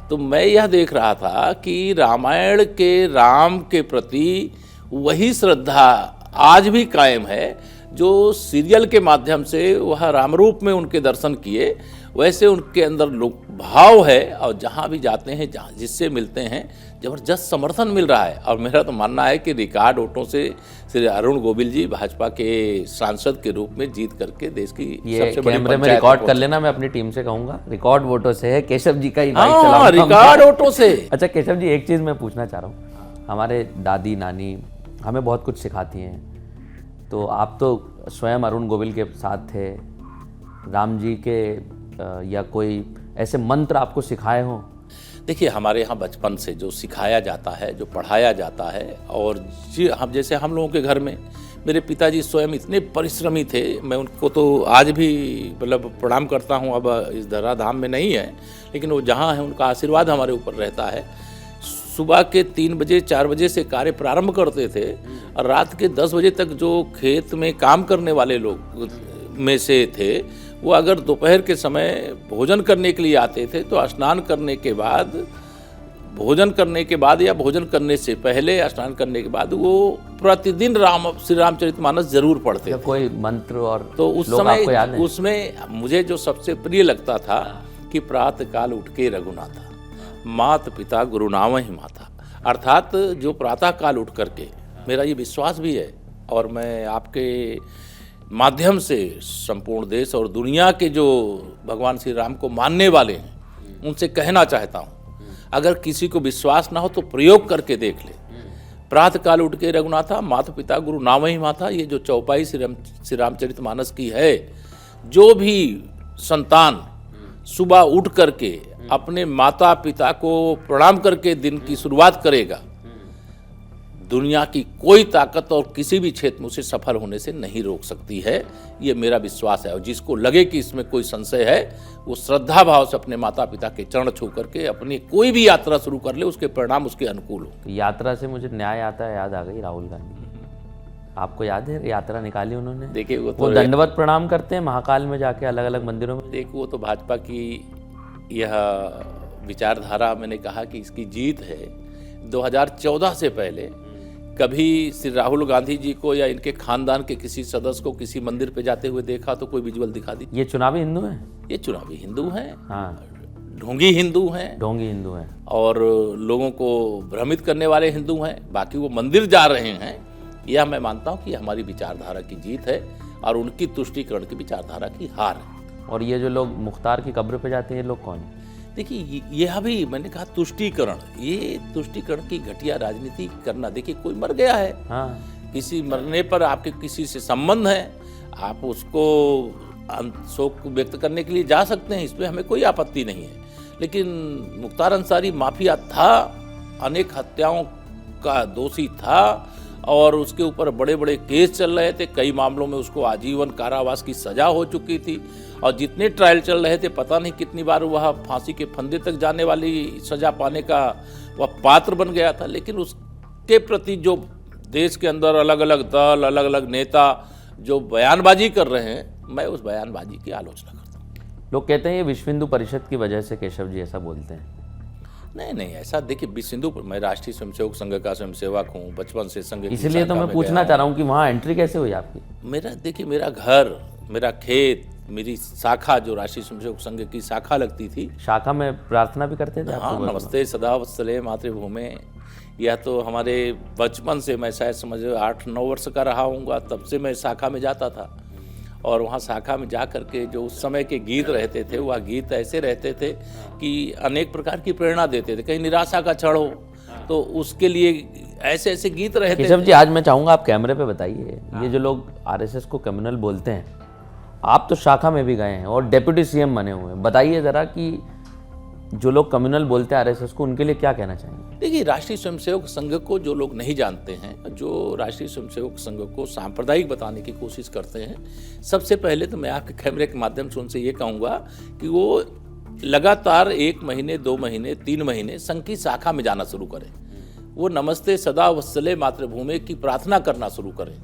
तो मैं यह देख रहा था कि रामायण के राम के प्रति वही श्रद्धा आज भी कायम है, जो सीरियल के माध्यम से वह राम रूप में उनके दर्शन किए, वैसे उनके अंदर लोक भाव है। और जहाँ भी जाते हैं, जहाँ जिससे मिलते हैं, जबरदस्त समर्थन मिल रहा है। और मेरा तो मानना है कि रिकॉर्ड वोटों से श्री अरुण गोविल जी भाजपा के सांसद के रूप में जीत करके देश की ये सबसे बड़ी कैमरे में पंचायत रिकॉर्ड कर पहुंचे। लेना, मैं अपनी टीम से कहूंगा रिकॉर्ड वोटों से है, केशव जी का ही माइक हाँ, चलाऊंगा। रिकॉर्ड वोटों से। अच्छा केशव जी, एक चीज़ मैं पूछना चाह रहा हूँ, हमारे दादी नानी हमें बहुत कुछ सिखाती हैं, तो आप तो स्वयं अरुण गोविल के साथ थे, राम जी के या कोई ऐसे मंत्र आपको सिखाए हों? देखिए, हमारे यहाँ बचपन से जो सिखाया जाता है, जो पढ़ाया जाता है, और हम जैसे हम लोगों के घर में मेरे पिताजी स्वयं इतने परिश्रमी थे, मैं उनको तो आज भी मतलब प्रणाम करता हूँ। अब इस धराधाम में नहीं है, लेकिन वो जहाँ है उनका आशीर्वाद हमारे ऊपर रहता है। सुबह के 3 बजे 4 बजे से कार्य प्रारंभ करते थे, और रात के 10 बजे तक जो खेत में काम करने वाले लोग में से थे, वो अगर दोपहर के समय भोजन करने के लिए आते थे, तो स्नान करने के बाद, भोजन करने के बाद या भोजन करने से पहले, स्नान करने के बाद वो प्रतिदिन श्री रामचरितमानस जरूर पढ़ते थे। कोई मंत्र और तो उस लोग आपको याद समय है? उसमें मुझे जो सबसे प्रिय लगता था कि प्रातः काल उठ के रघुनाथा, मात पिता गुरु नामहि माता। अर्थात जो प्रातः काल उठ करके, मेरा ये विश्वास भी है और मैं आपके माध्यम से संपूर्ण देश और दुनिया के जो भगवान श्री राम को मानने वाले हैं उनसे कहना चाहता हूँ, अगर किसी को विश्वास ना हो तो प्रयोग करके देख ले। प्रातः काल उठ के रघुनाथा, माता पिता गुरु नामहि माता, ये जो चौपाई श्री रामचरितमानस की है, जो भी संतान सुबह उठ करके अपने माता पिता को प्रणाम करके दिन की शुरुआत करेगा, दुनिया की कोई ताकत और किसी भी क्षेत्र में उसे सफल होने से नहीं रोक सकती है। ये मेरा विश्वास है। और जिसको लगे कि इसमें कोई संशय है, वो श्रद्धा भाव से अपने माता पिता के चरण छू करके अपनी कोई भी यात्रा शुरू कर ले, उसके परिणाम उसके अनुकूल हो। तो यात्रा से मुझे न्याय आता याद आ गई, राहुल गांधी। आपको याद है यात्रा निकाली उन्होंने? देखिए, वो दंडवत प्रणाम करते हैं महाकाल में जाके अलग अलग मंदिरों में। देखिए, वो तो भाजपा की यह विचारधारा, मैंने कहा कि इसकी जीत है। 2014 से पहले कभी श्री राहुल गांधी जी को या इनके खानदान के किसी सदस्य को किसी मंदिर पे जाते हुए देखा तो कोई विजुअल दिखा दी? ये चुनावी हिंदू हैं? ये चुनावी हिंदू हैं, हाँ, ढोंगी हिंदू हैं, ढोंगी हिंदू हैं, और लोगों को भ्रमित करने वाले हिंदू हैं। बाकी वो मंदिर जा रहे हैं, यह मैं मानता हूँ कि हमारी विचारधारा की जीत है और उनकी तुष्टीकरण की विचारधारा की हार है। और ये जो लोग मुख्तार की कब्र पे जाते हैं, ये लोग कौन है? देखिए, यह भी मैंने कहा तुष्टीकरण, ये तुष्टीकरण की घटिया राजनीति करना। देखिए, कोई मर गया है, हाँ, किसी मरने पर आपके किसी से संबंध है, आप उसको शोक व्यक्त करने के लिए जा सकते हैं, इसमें हमें कोई आपत्ति नहीं है। लेकिन मुख्तार अंसारी माफिया था, अनेक हत्याओं का दोषी था, और उसके ऊपर बड़े बड़े केस चल रहे थे। कई मामलों में उसको आजीवन कारावास की सजा हो चुकी थी, और जितने ट्रायल चल रहे थे, पता नहीं कितनी बार वह फांसी के फंदे तक जाने वाली सजा पाने का वह पात्र बन गया था। लेकिन उसके प्रति जो देश के अंदर अलग अलग दल, अलग अलग नेता जो बयानबाजी कर रहे हैं, मैं उस बयानबाजी की आलोचना करता हूँ। लोग कहते हैं ये विश्व हिंदू परिषद की वजह से केशव जी ऐसा बोलते हैं। नहीं, ऐसा देखिए, विश्व हिंदू, मैं राष्ट्रीय स्वयंसेवक संघ का स्वयंसेवक हूँ, बचपन से संघ की इसलिए तो शाखा मैं में पूछना गया चाह रहा हूँ कि वहाँ एंट्री कैसे हुई आपकी? मेरा देखिए, मेरा घर, मेरा खेत, मेरी शाखा जो राष्ट्रीय स्वयंसेवक संघ की शाखा लगती थी, शाखा में प्रार्थना भी करते थे? हाँ, नमस्ते सदा वत्सले मातृभूमि, यह तो हमारे बचपन से, मैं शायद समझ 8-9 वर्ष का रहा हूँगा, तब से मैं शाखा में जाता था। और वहाँ शाखा में जा करके जो उस समय के गीत रहते थे, वह गीत ऐसे रहते थे कि अनेक प्रकार की प्रेरणा देते थे। कहीं निराशा का क्षण हो तो उसके लिए ऐसे ऐसे गीत रहते थे। केशव जी, आज मैं चाहूँगा आप कैमरे पे बताइए, ये जो लोग आरएसएस को कम्युनल बोलते हैं, आप तो शाखा में भी गए हैं और डेप्यूटी सीएम बने हुए हैं, बताइए ज़रा कि जो लोग कम्युनल बोलते हैं आरएसएस को, उनके लिए क्या कहना चाहेंगे? देखिए, राष्ट्रीय स्वयंसेवक संघ को जो लोग नहीं जानते हैं, जो राष्ट्रीय स्वयंसेवक संघ को सांप्रदायिक बताने की कोशिश करते हैं, सबसे पहले तो मैं आपके कैमरे के माध्यम से उनसे ये कहूँगा कि वो लगातार 1 महीने, 2 महीने, 3 महीने संघ की शाखा में जाना शुरू करें। वो नमस्ते सदा वत्सले मातृभूमि की प्रार्थना करना शुरू करें।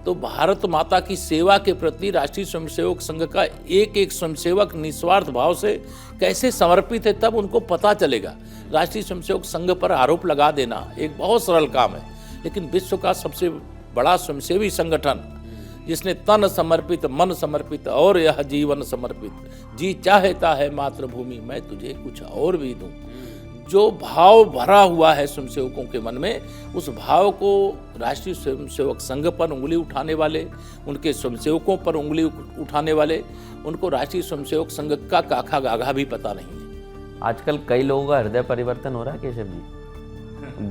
तो भारत माता की सेवा के प्रति राष्ट्रीय स्वयंसेवक संघ का एक एक स्वयंसेवक निस्वार्थ भाव से कैसे समर्पित है, तब उनको पता चलेगा। राष्ट्रीय स्वयंसेवक संघ पर आरोप लगा देना एक बहुत सरल काम है, लेकिन विश्व का सबसे बड़ा स्वयंसेवी संगठन जिसने तन समर्पित, मन समर्पित और यह जीवन समर्पित, जी चाहता है मातृभूमि मैं तुझे कुछ और भी दूं, जो भाव भरा हुआ है स्वयंसेवकों के मन में, उस भाव को राष्ट्रीय स्वयंसेवक संघ पर उंगली उठाने वाले, उनके स्वयंसेवकों पर उंगली उठाने वाले, उनको राष्ट्रीय स्वयंसेवक संघ का काखा गाघा भी पता नहीं है। आजकल कई लोगों का हृदय परिवर्तन हो रहा है केशव जी।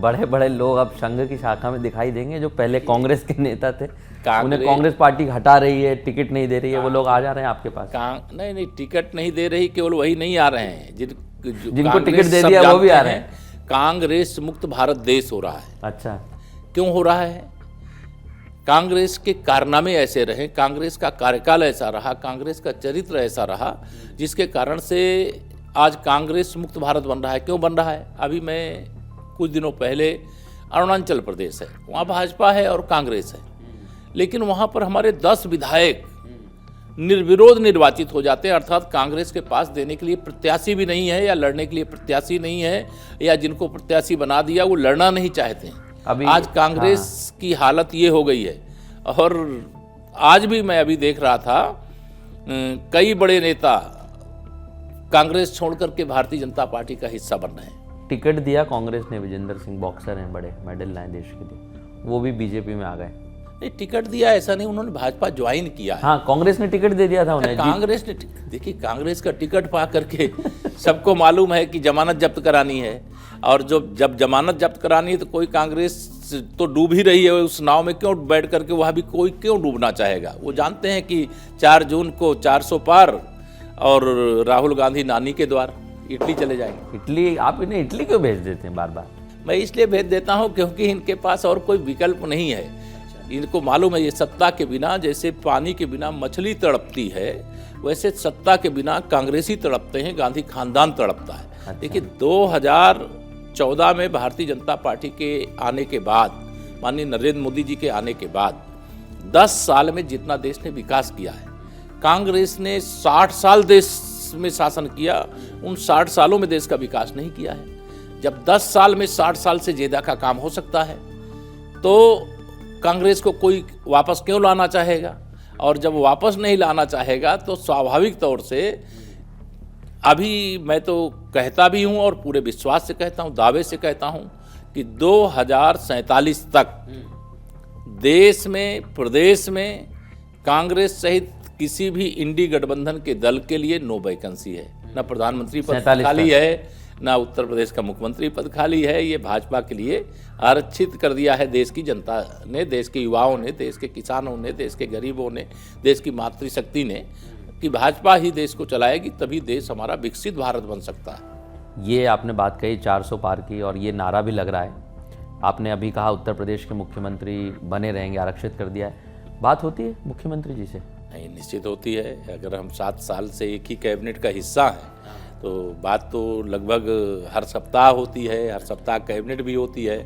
बड़े बड़े लोग अब संघ की शाखा में दिखाई देंगे, जो पहले कांग्रेस के नेता थे, उन्हें कांग्रेस पार्टी हटा रही है, टिकट नहीं दे रही है, वो लोग आ जा रहे हैं आपके पास। नहीं, टिकट नहीं दे रही, केवल वही नहीं आ रहे हैं जिनको टिकट दे दिया वो भी आ रहे हैं। कांग्रेस मुक्त भारत देश हो रहा है। अच्छा, क्यों हो रहा है? कांग्रेस के कारनामे ऐसे रहे, कांग्रेस का कार्यकाल ऐसा रहा, कांग्रेस का चरित्र ऐसा रहा, जिसके कारण से आज कांग्रेस मुक्त भारत बन रहा है। क्यों बन रहा है? अभी मैं कुछ दिनों पहले अरुणाचल प्रदेश है, वहाँ भाजपा है और कांग्रेस है, लेकिन वहाँ पर हमारे 10 विधायक निर्विरोध निर्वाचित हो जाते हैं, अर्थात कांग्रेस के पास देने के लिए प्रत्याशी भी नहीं है, या लड़ने के लिए प्रत्याशी नहीं है, या जिनको प्रत्याशी बना दिया वो लड़ना नहीं चाहते हैं। अभी आज कांग्रेस की हालत ये हो गई है। और आज भी मैं अभी देख रहा था, कई बड़े नेता कांग्रेस छोड़कर के भारतीय जनता पार्टी का हिस्सा बन रहे हैं। टिकट दिया कांग्रेस ने, विजेंद्र सिंह बॉक्सर हैं, बड़े मेडल लाए देश के लिए, वो भी बीजेपी में आ गए। नहीं, टिकट दिया ऐसा नहीं, उन्होंने भाजपा ज्वाइन किया है। हाँ, कांग्रेस ने टिकट दे दिया था उन्हें। कांग्रेस ने, देखिए कांग्रेस का टिकट पा करके सबको मालूम है कि जमानत जब्त करानी है, और जब जमानत जब्त करानी है तो कोई कांग्रेस तो डूब ही रही है उस नाव में, क्यों बैठ करके वहाँ भी कोई क्यों डूबना चाहेगा? वो जानते हैं कि 4 जून को 400 पार, और राहुल गांधी नानी के द्वार इटली चले जाएंगे। इटली? आप इन्हें इटली क्यों भेज देते हैं बार बार? मैं इसलिए भेज देता हूँ क्योंकि इनके पास और कोई विकल्प नहीं है। इनको मालूम है ये सत्ता के बिना, जैसे पानी के बिना मछली तड़पती है, वैसे सत्ता के बिना कांग्रेसी तड़पते हैं, गांधी खानदान तड़पता है। अच्छा। देखिए 2014 में भारतीय जनता पार्टी के आने के बाद, माननीय नरेंद्र मोदी जी के आने के बाद 10 साल में जितना देश ने विकास किया है, कांग्रेस ने 60 साल देश में शासन किया, उन 60 सालों में देश का विकास नहीं किया है। जब 10 साल में 60 साल से ज्यादा का काम हो सकता है, तो कांग्रेस को कोई वापस क्यों लाना चाहेगा? और जब वापस नहीं लाना चाहेगा तो स्वाभाविक तौर से, अभी मैं तो कहता भी हूं और पूरे विश्वास से कहता हूं, दावे से कहता हूं कि 2047 तक देश में, प्रदेश में कांग्रेस सहित किसी भी इंडी गठबंधन के दल के लिए नो वैकेंसी है। न प्रधानमंत्री पद खाली है, ना उत्तर प्रदेश का मुख्यमंत्री पद खाली है। ये भाजपा के लिए आरक्षित कर दिया है देश की जनता ने, देश के युवाओं ने, देश के किसानों ने, देश के गरीबों ने, देश की मातृशक्ति ने, कि भाजपा ही देश को चलाएगी, तभी देश हमारा विकसित भारत बन सकता है। ये आपने बात कही 400 पार की, और ये नारा भी लग रहा है। आपने अभी कहा उत्तर प्रदेश के मुख्यमंत्री बने रहेंगे, आरक्षित कर दिया है। बात होती है मुख्यमंत्री जी से? नहीं, निश्चित होती है। अगर हम 7 साल से एक ही कैबिनेट का हिस्सा हैं तो बात तो लगभग हर सप्ताह होती है, हर सप्ताह कैबिनेट भी होती है।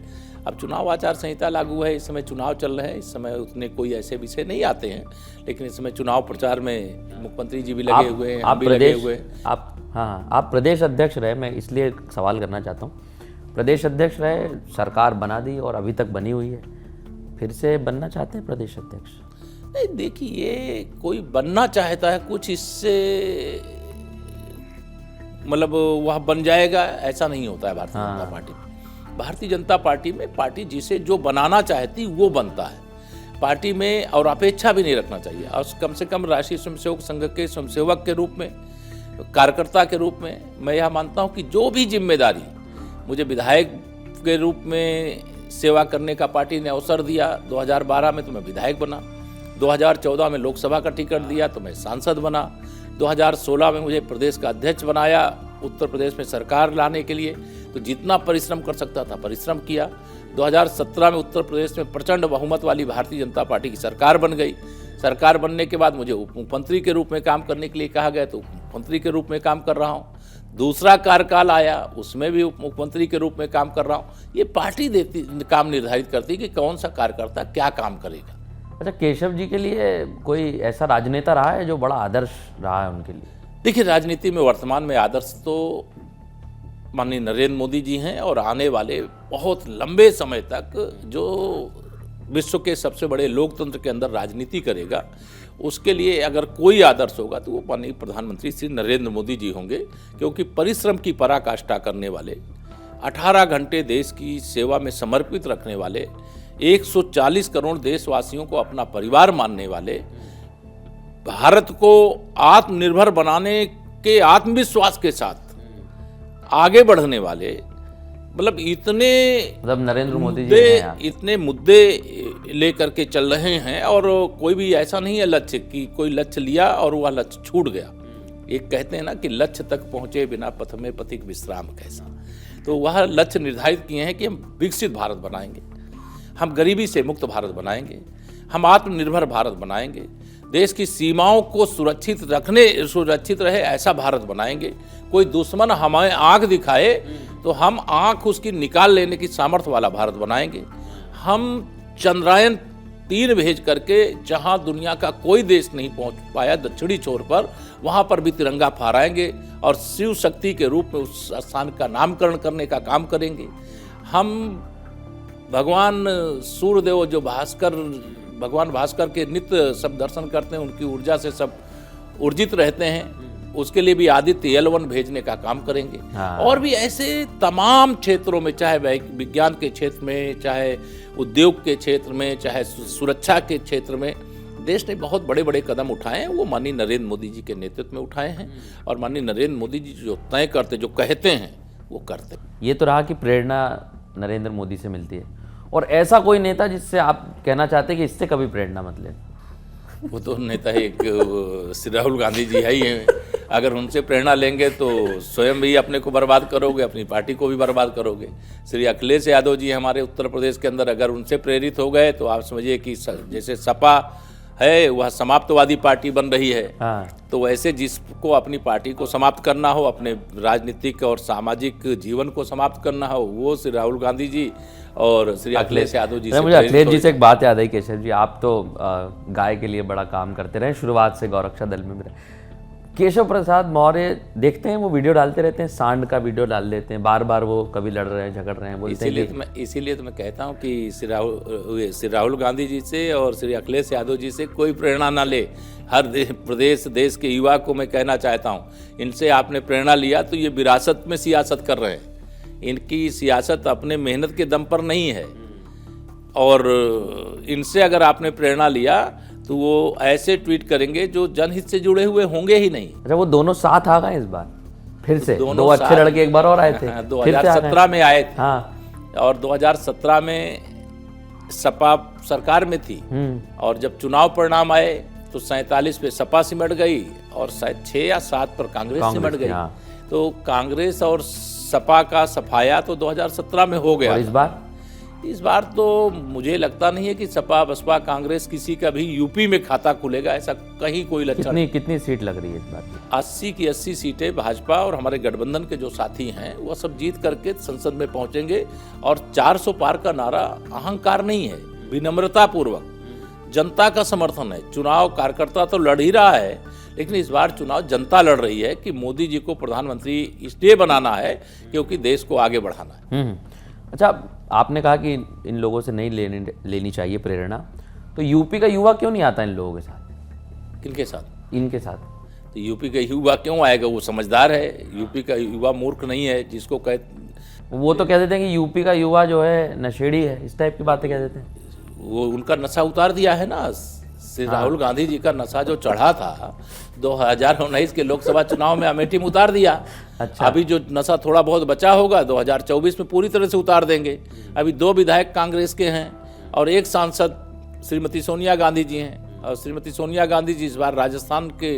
अब चुनाव आचार संहिता लागू है, इस समय चुनाव चल रहे हैं, इस समय उतने कोई ऐसे विषय नहीं आते हैं, लेकिन इस समय चुनाव प्रचार में मुख्यमंत्री जी भी लगे हुए हैं, हम भी लगे हुए हैं। आप प्रदेश अध्यक्ष रहे, मैं इसलिए सवाल करना चाहता हूँ। प्रदेश अध्यक्ष रहे, सरकार बना दी और अभी तक बनी हुई है, फिर से बनना चाहते हैं प्रदेश अध्यक्ष? नहीं, देखिए ये कोई बनना चाहता है कुछ, इससे मतलब वह बन जाएगा ऐसा नहीं होता है भारतीय जनता पार्टी में। भारतीय जनता पार्टी में पार्टी जिसे जो बनाना चाहती वो बनता है पार्टी में, और अपेक्षा भी नहीं रखना चाहिए। और कम से कम राष्ट्रीय स्वयंसेवक संघ के स्वयंसेवक के रूप में, कार्यकर्ता के रूप में मैं यह मानता हूँ कि जो भी जिम्मेदारी मुझे विधायक के रूप में सेवा करने का पार्टी ने अवसर दिया, 2012 में तो मैं विधायक बना, 2014 में लोकसभा का टिकट दिया तो मैं सांसद बना, 2016 में मुझे प्रदेश का अध्यक्ष बनाया उत्तर प्रदेश में सरकार लाने के लिए, तो जितना परिश्रम कर सकता था परिश्रम किया। 2017 में उत्तर प्रदेश में प्रचंड बहुमत वाली भारतीय जनता पार्टी की सरकार बन गई। सरकार बनने के बाद मुझे उप मुख्यमंत्री के रूप में काम करने के लिए कहा गया, तो उप मुख्यमंत्री के रूप में काम कर रहा हूँ। दूसरा कार्यकाल आया, उसमें भी उप मुख्यमंत्री के रूप में काम कर रहा हूँ। ये पार्टी देती काम निर्धारित करती कि कौन सा कार्यकर्ता क्या काम करेगा। अच्छा, केशव जी के लिए कोई ऐसा राजनेता रहा है जो बड़ा आदर्श रहा है उनके लिए? देखिए, राजनीति में वर्तमान में आदर्श तो माननीय नरेंद्र मोदी जी हैं, और आने वाले बहुत लंबे समय तक जो विश्व के सबसे बड़े लोकतंत्र के अंदर राजनीति करेगा, उसके लिए अगर कोई आदर्श होगा तो वो माननीय प्रधानमंत्री श्री नरेंद्र मोदी जी होंगे। क्योंकि परिश्रम की पराकाष्ठा करने वाले, 18 घंटे देश की सेवा में समर्पित रखने वाले, 140 करोड़ देशवासियों को अपना परिवार मानने वाले, भारत को आत्मनिर्भर बनाने के आत्मविश्वास के साथ आगे बढ़ने वाले, मतलब नरेंद्र मोदी जी हैं, इतने मुद्दे लेकर के चल रहे हैं। और कोई भी ऐसा नहीं है लक्ष्य कि कोई लक्ष्य लिया और वह लक्ष्य छूट गया। एक कहते हैं ना कि लक्ष्य तक पहुंचे बिना पथ में पथिक विश्राम कैसा। तो वह लक्ष्य निर्धारित किए हैं कि हम विकसित भारत बनाएंगे, हम गरीबी से मुक्त भारत बनाएंगे, हम आत्मनिर्भर भारत बनाएंगे, देश की सीमाओं को सुरक्षित रहे ऐसा भारत बनाएंगे। कोई दुश्मन हमें आंख दिखाए तो हम आंख उसकी निकाल लेने की सामर्थ्य वाला भारत बनाएंगे। हम चंद्रयान 3 भेज करके जहां दुनिया का कोई देश नहीं पहुंच पाया दक्षिणी छोर पर, वहां पर भी तिरंगा फहराएंगे और शिव शक्ति के रूप में उस स्थान का नामकरण करने का काम करेंगे। हम भगवान सूर्यदेव जो भगवान भास्कर के नित्य सब दर्शन करते हैं, उनकी ऊर्जा से सब ऊर्जित रहते हैं, उसके लिए भी आदित्य L1 भेजने का काम करेंगे। और भी ऐसे तमाम क्षेत्रों में, चाहे विज्ञान के क्षेत्र में, चाहे उद्योग के क्षेत्र में, चाहे सुरक्षा के क्षेत्र में, देश ने बहुत बड़े बड़े कदम उठाए हैं। वो माननीय नरेंद्र मोदी जी के नेतृत्व में उठाए हैं। और माननीय नरेंद्र मोदी जी जो तय करते, जो कहते हैं, वो करते। ये तो रहा कि प्रेरणा नरेंद्र मोदी से मिलती है, और ऐसा कोई नेता जिससे आप कहना चाहते हैं कि इससे कभी प्रेरणा मत लें? वो तो नेता एक श्री राहुल गांधी जी है ही हैं। अगर उनसे प्रेरणा लेंगे तो स्वयं भी अपने को बर्बाद करोगे, अपनी पार्टी को भी बर्बाद करोगे। श्री अखिलेश यादव जी हमारे उत्तर प्रदेश के अंदर अगर उनसे प्रेरित हो गए तो आप समझिए कि जैसे सपा है वह समाप्तवादी पार्टी बन रही है। तो वैसे जिसको अपनी पार्टी को समाप्त करना हो, अपने राजनीतिक और सामाजिक जीवन को समाप्त करना हो, वो श्री राहुल गांधी जी और श्री अखिलेश यादव जी से। मुझे अखिलेश जी से एक बात याद आई केशव जी, आप तो गाय के लिए बड़ा काम करते रहे, शुरुआत से गौरक्षा दल में भी रहे। केशव प्रसाद मौर्य देखते हैं, वो वीडियो डालते रहते हैं, सांड का वीडियो डाल देते हैं, बार बार वो कभी लड़ रहे हैं, झगड़ रहे हैं, बोलते हैं। इसीलिए तो मैं कहता हूँ कि श्री राहुल गांधी जी से और श्री अखिलेश यादव जी से कोई प्रेरणा ना ले। हर देश के युवा को मैं कहना चाहता हूँ, इनसे आपने प्रेरणा लिया तो ये विरासत में सियासत कर रहे हैं। इनकी सियासत अपने मेहनत के दम पर नहीं है, और इनसे अगर आपने प्रेरणा लिया तो वो ऐसे ट्वीट करेंगे जो जनहित से जुड़े हुए होंगे ही नहीं। अच्छा, वो दोनों साथ आ गए इस बार फिर से? दो अच्छे लड़के एक बार और आए थे। 2017 में आए थे। और 2017 में सपा सरकार में थी, और जब चुनाव परिणाम आए तो 47 पे सपा सिमट गई और शायद 6 या 7 पर कांग्रेस सिमट गई। तो कांग्रेस और सपा का सफाया तो 2017 में हो गया। और इस बार तो मुझे लगता नहीं है कि सपा बसपा कांग्रेस किसी का भी यूपी में खाता खुलेगा, ऐसा कहीं कोई लक्षण। कितनी सीट लग रही है इस बार? 80 की 80 सीटें भाजपा और हमारे गठबंधन के जो साथी हैं वह सब जीत करके संसद में पहुंचेंगे। और 400 पार का नारा अहंकार नहीं है, विनम्रता पूर्वक जनता का समर्थन है। चुनाव कार्यकर्ता तो लड़ ही रहा है, लेकिन इस बार चुनाव जनता लड़ रही है कि मोदी जी को प्रधानमंत्री इसलिए बनाना है क्योंकि देश को आगे बढ़ाना है। अच्छा, आपने कहा कि इन लोगों से नहीं लेनी चाहिए प्रेरणा, तो यूपी का युवा क्यों नहीं आता इन लोगों के साथ? किनके साथ? इनके साथ। तो यूपी का युवा क्यों आएगा? वो समझदार है। यूपी का युवा मूर्ख नहीं है जिसको वो तो कह देते हैं कि यूपी का युवा जो है नशेड़ी है, इस टाइप की बातें कह देते हैं। वो उनका नशा उतार दिया है ना। श्री राहुल गांधी जी का नशा जो चढ़ा था 2019 के लोकसभा चुनाव में अमेठी में उतार दिया। अच्छा। अभी जो नशा थोड़ा बहुत बचा होगा 2024 में पूरी तरह से उतार देंगे। अभी 2 विधायक कांग्रेस के हैं और 1 सांसद श्रीमती सोनिया गांधी जी हैं, और श्रीमती सोनिया गांधी जी इस बार राजस्थान के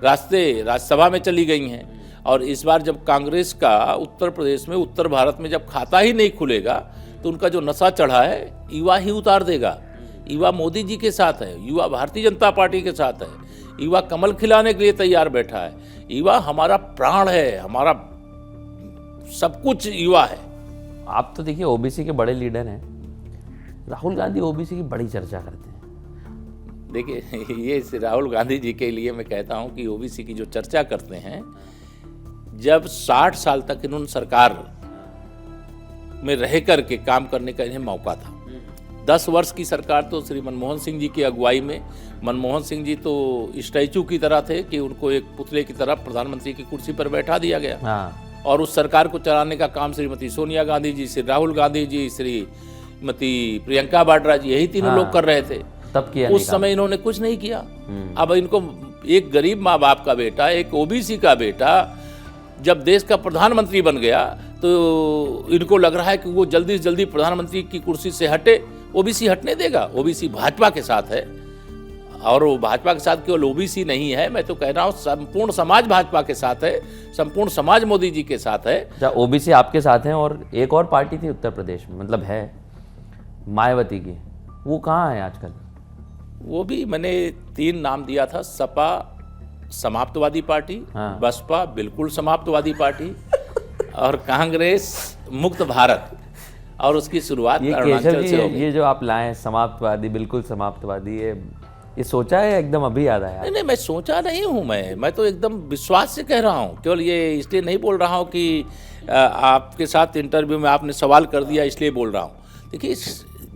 रास्ते राज्यसभा में चली गई हैं। और इस बार जब कांग्रेस का उत्तर प्रदेश में, उत्तर भारत में जब खाता ही नहीं खुलेगा तो उनका जो नशा चढ़ा है युवा ही उतार देगा। युवा मोदी जी के साथ है, युवा भारतीय जनता पार्टी के साथ है, युवा कमल खिलाने के लिए तैयार बैठा है। युवा हमारा प्राण है, हमारा सब कुछ युवा है। आप तो देखिए ओबीसी के बड़े लीडर हैं, राहुल गांधी ओबीसी की बड़ी चर्चा करते हैं। देखिए ये राहुल गांधी जी के लिए मैं कहता हूं कि ओबीसी की जो चर्चा करते हैं, जब 60 साल तक इन्होंने सरकार में रह करके काम करने का इन्हें मौका था। 10 वर्ष की सरकार तो श्री मनमोहन सिंह जी की अगुवाई में, मनमोहन सिंह जी तो स्टैचू की तरह थे कि उनको एक पुतले की तरह प्रधानमंत्री की कुर्सी पर बैठा दिया गया। हाँ। और उस सरकार को चलाने का काम श्रीमती सोनिया गांधी जी, श्री राहुल गांधी जी, श्रीमती प्रियंका वाड्रा जी, यही तीनों लोग कर रहे थे। तब किया उस समय इन्होंने कुछ नहीं किया। अब इनको एक गरीब माँ बाप का बेटा, एक ओबीसी का बेटा जब देश का प्रधानमंत्री बन गया तो इनको लग रहा है कि वो जल्दी से जल्दी प्रधानमंत्री की कुर्सी से हटे। ओबीसी हटने देगा? ओबीसी भाजपा के साथ है, और वो भाजपा के साथ केवल ओबीसी नहीं है, मैं तो कह रहा हूँ संपूर्ण समाज भाजपा के साथ है, संपूर्ण समाज मोदी जी के साथ है। ओबीसी आपके साथ हैं, और एक और पार्टी थी उत्तर प्रदेश में, मतलब है मायावती की, वो कहाँ है आजकल? वो भी मैंने 3 नाम दिया था, सपा समाप्तवादी पार्टी, हाँ। बसपा बिल्कुल समाप्तवादी पार्टी और कांग्रेस मुक्त भारत। और उसकी शुरुआत ये अरुणाचल केशव से हो जी, गई। ये जो आप लाए समाप्तवादी, बिल्कुल समाप्तवादी, ये सोचा है एकदम अभी याद आया? नहीं, मैं सोचा नहीं हूँ, मैं तो एकदम विश्वास से कह रहा हूँ। केवल ये इसलिए नहीं बोल रहा हूँ कि आपके साथ इंटरव्यू में आपने सवाल कर दिया इसलिए बोल रहा हूँ। देखिए,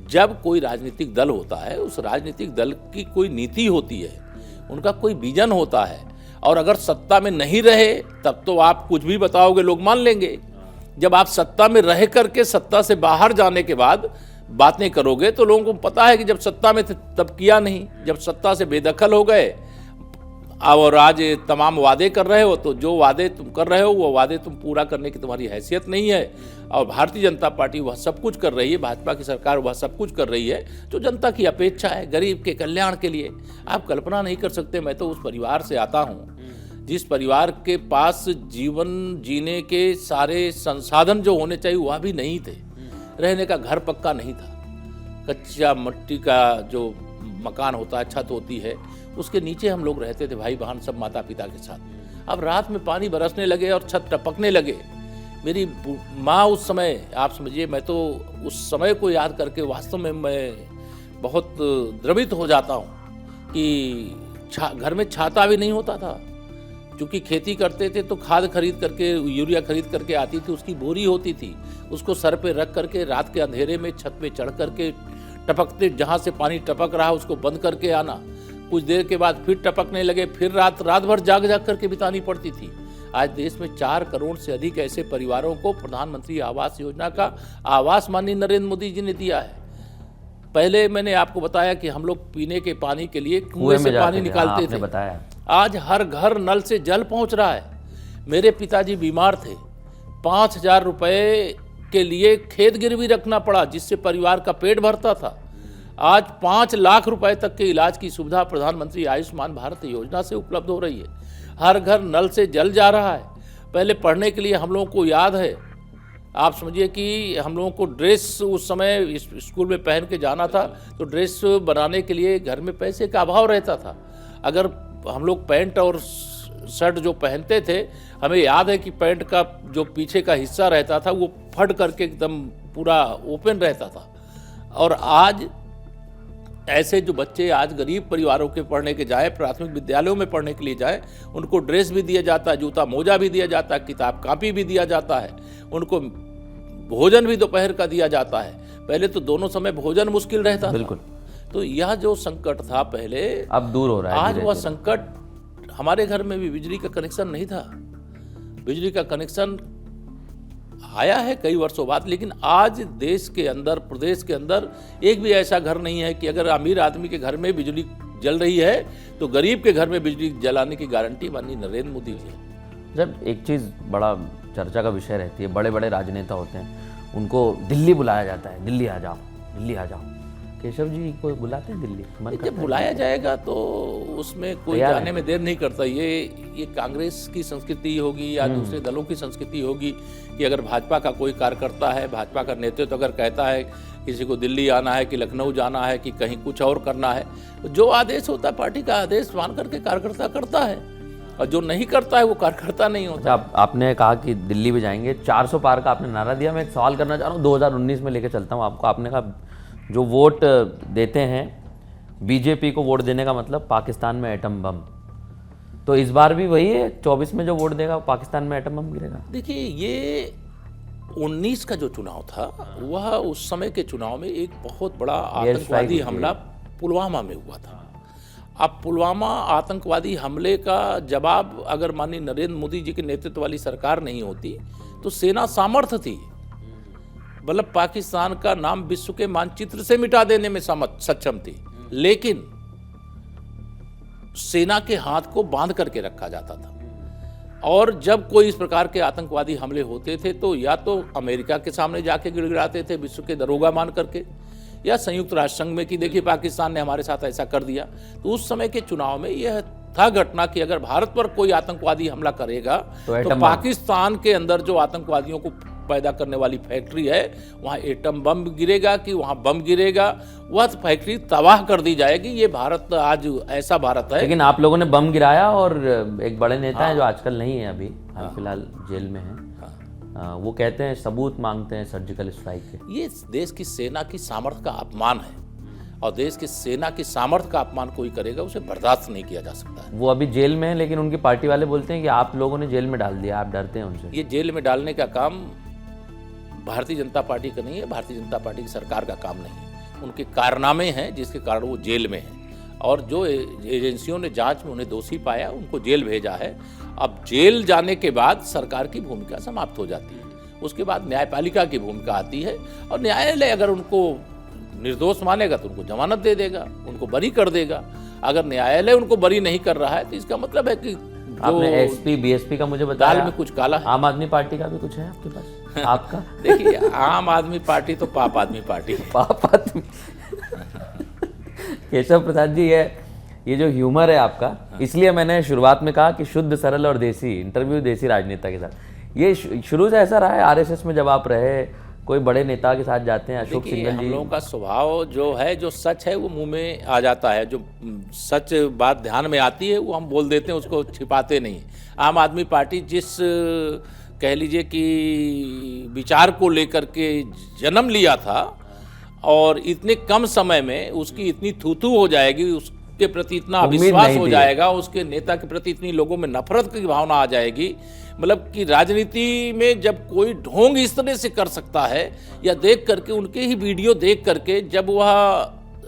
जब कोई राजनीतिक दल होता है, उस राजनीतिक दल की कोई नीति होती है, उनका कोई विजन होता है, और अगर सत्ता में नहीं रहे तब तो आप कुछ भी बताओगे लोग मान लेंगे। जब आप सत्ता में रह करके सत्ता से बाहर जाने के बाद बातें करोगे तो लोगों को पता है कि जब सत्ता में थे तब किया नहीं, जब सत्ता से बेदखल हो गए और आज तमाम वादे कर रहे हो, तो जो वादे तुम कर रहे हो वो वादे तुम पूरा करने की तुम्हारी हैसियत नहीं है। और भारतीय जनता पार्टी वह सब कुछ कर रही है, भाजपा की सरकार वह सब कुछ कर रही है जो जनता की अपेक्षा है, गरीब के कल्याण के लिए। आप कल्पना नहीं कर सकते, मैं तो उस परिवार से आता हूँ जिस परिवार के पास जीवन जीने के सारे संसाधन जो होने चाहिए वह भी नहीं थे। रहने का घर पक्का नहीं था, कच्चा मिट्टी का जो मकान होता है, छत होती है, उसके नीचे हम लोग रहते थे, भाई बहन सब माता पिता के साथ। अब रात में पानी बरसने लगे और छत टपकने लगे। मेरी माँ उस समय, आप समझिए, मैं तो उस समय को याद करके वास्तव में मैं बहुत द्रवित हो जाता हूँ कि घर में छाता भी नहीं होता था। क्योंकि खेती करते थे तो खाद खरीद करके, यूरिया खरीद करके आती थी, उसकी बोरी होती थी, उसको सर पे रख करके रात के अंधेरे में छत पे चढ़ करके टपकते, जहाँ से पानी टपक रहा उसको बंद करके आना, कुछ देर के बाद फिर टपकने लगे, फिर रात भर जाग करके बितानी पड़ती थी। आज देश में 4 करोड़ से अधिक ऐसे परिवारों को प्रधानमंत्री आवास योजना का आवास माननीय नरेंद्र मोदी जी ने दिया है। पहले मैंने आपको बताया कि हम लोग पीने के पानी के लिए कुएं से पानी निकालते थे, बताया। आज हर घर नल से जल पहुंच रहा है। मेरे पिताजी बीमार थे, 5,000 रुपए के लिए खेत गिरवी रखना पड़ा जिससे परिवार का पेट भरता था। आज 5 लाख रुपए तक के इलाज की सुविधा प्रधानमंत्री आयुष्मान भारत योजना से उपलब्ध हो रही है। हर घर नल से जल जा रहा है। पहले पढ़ने के लिए हम लोगों को याद है, आप समझिए कि हम लोगों को ड्रेस उस समय स्कूल में पहन के जाना था तो ड्रेस बनाने के लिए घर में पैसे का अभाव रहता था। अगर हम लोग पैंट और शर्ट जो पहनते थे, हमें याद है कि पैंट का जो पीछे का हिस्सा रहता था वो फट करके एकदम पूरा ओपन रहता था। और आज ऐसे जो बच्चे आज गरीब परिवारों के पढ़ने के जाए, प्राथमिक विद्यालयों में पढ़ने के लिए जाए, उनको ड्रेस भी दिया जाता है, जूता मोजा भी दिया जाता है, किताब कापी भी दिया जाता है, उनको भोजन भी दोपहर का दिया जाता है। पहले तो दोनों समय भोजन मुश्किल रहता था। बिल्कुल। तो यह जो संकट था पहले, अब दूर हो रहा है। आज वह संकट, हमारे घर में भी बिजली का कनेक्शन नहीं था, बिजली का कनेक्शन आया है कई वर्षों बाद, लेकिन आज देश के अंदर, प्रदेश के अंदर एक भी ऐसा घर नहीं है कि अगर अमीर आदमी के घर में बिजली जल रही है तो गरीब के घर में बिजली जलाने की गारंटी माननीय नरेंद्र मोदी जी है। जब एक चीज़ बड़ा चर्चा का विषय रहती है, बड़े बड़े राजनेता होते हैं, उनको दिल्ली बुलाया जाता है, दिल्ली आ जाओ, दिल्ली आ जाओ। केशव जी को बुलाते हैं दिल्ली? जब बुलाया जाएगा तो उसमें कोई जाने में देर नहीं करता। ये कांग्रेस की संस्कृति होगी या दूसरे दलों की संस्कृति होगी कि अगर भाजपा का कोई कार्यकर्ता है, भाजपा का नेतृत्व तो अगर कहता है किसी को दिल्ली आना है कि लखनऊ जाना है कि कहीं कुछ और करना है, जो आदेश होता है पार्टी का आदेश मान करके कार्यकर्ता करता है। और जो नहीं करता है वो कार्यकर्ता नहीं होता। अच्छा, आपने कहा कि दिल्ली भी जाएंगे, 400 पार का आपने नारा दिया। मैं एक सवाल करना चाह रहा हूँ, 2019 में लेके चलता हूँ आपको। आपने कहा जो वोट देते हैं बीजेपी को, वोट देने का मतलब पाकिस्तान में एटम बम। तो इस बार भी वही है, 24 में जो वोट देगा पाकिस्तान में एटम बम गिरेगा? देखिए, ये 19 का जो चुनाव था वह उस समय के चुनाव में एक बहुत बड़ा आतंकवादी हमला पुलवामा में हुआ था। अब पुलवामा आतंकवादी हमले का जवाब अगर माननीय नरेंद्र मोदी जी के नेतृत्व वाली सरकार नहीं होती तो सेना सामर्थ्य थी, मतलब पाकिस्तान का नाम विश्व के मानचित्र से मिटा देने में सक्षम थी, लेकिन सेना के हाथ को बांध करके रखा जाता था। और जब कोई इस प्रकार के आतंकवादी हमले होते थे तो या तो अमेरिका के सामने जाके गिड़गिड़ाते थे विश्व के दरोगा मान करके, या संयुक्त राष्ट्र संघ में कि देखिए पाकिस्तान ने हमारे साथ ऐसा कर दिया। तो उस समय के चुनाव में यह था घटना कि अगर भारत पर कोई आतंकवादी हमला करेगा तो पाकिस्तान के अंदर जो आतंकवादियों को पैदा करने वाली फैक्ट्री है वहाँ एटम बम गिरेगा कि वहाँ बम गिरेगा, वह फैक्ट्री तबाह कर दी जाएगी। ये भारत आज ऐसा भारत है। लेकिन आप लोगों ने बम गिराया और एक बड़े नेता हैं जो आजकल नहीं है, अभी हाल फिलहाल जेल में हैं, वो कहते हैं सबूत मांगते हैं सर्जिकल स्ट्राइक के। ये देश की सेना की सामर्थ्य का अपमान है और देश की सेना की सामर्थ्य का अपमान कोई करेगा उसे बर्दाश्त नहीं किया जा सकता है। वो अभी जेल में है, लेकिन उनकी पार्टी वाले बोलते हैं कि आप लोगों ने जेल में डाल दिया, आप डरते हैं उनसे। ये जेल में डालने का काम भारतीय जनता पार्टी का नहीं है, भारतीय जनता पार्टी की सरकार का काम नहीं है। उनके कारनामे हैं जिसके कारण वो जेल में हैं, और जो एजेंसियों ने जांच में उन्हें दोषी पाया उनको जेल भेजा है। अब जेल जाने के बाद सरकार की भूमिका समाप्त हो जाती है, उसके बाद न्यायपालिका की भूमिका आती है, और न्यायालय अगर उनको निर्दोष मानेगा तो उनको जमानत दे देगा, उनको बरी कर देगा। अगर न्यायालय उनको बरी नहीं कर रहा है तो इसका मतलब है कि आपने एसपी बीएसपी का मुझे बताया, दाल में कुछ काला है। आम आदमी पार्टी का भी कुछ है आपके पास? आपका? देखिए, आम आदमी पार्टी तो पाप आदमी पार्टी है। पाप आदमी। केशव प्रसाद जी, ये जो ह्यूमर है आपका, इसलिए मैंने शुरुआत में कहा कि शुद्ध सरल और देसी इंटरव्यू देसी राजनेता के साथ। ये शुरू से ऐसा रहा है आरएसएस में, जब आप रहे कोई बड़े नेता के साथ जाते हैं, अशोक सिंघल जी? हम लोगों का स्वभाव जो है, जो सच है वो मुंह में आ जाता है, जो सच बात ध्यान में आती है वो हम बोल देते हैं, उसको छिपाते नहीं। आम आदमी पार्टी जिस कह लीजिए कि विचार को लेकर के जन्म लिया था और इतने कम समय में उसकी इतनी थू हो जाएगी, उसके प्रति इतना अविश्वास हो जाएगा, उसके नेता के प्रति इतनी लोगों में नफरत की भावना आ जाएगी, मतलब कि राजनीति में जब कोई ढोंग इस तरह से कर सकता है, या देख करके उनके ही वीडियो देख करके, जब वह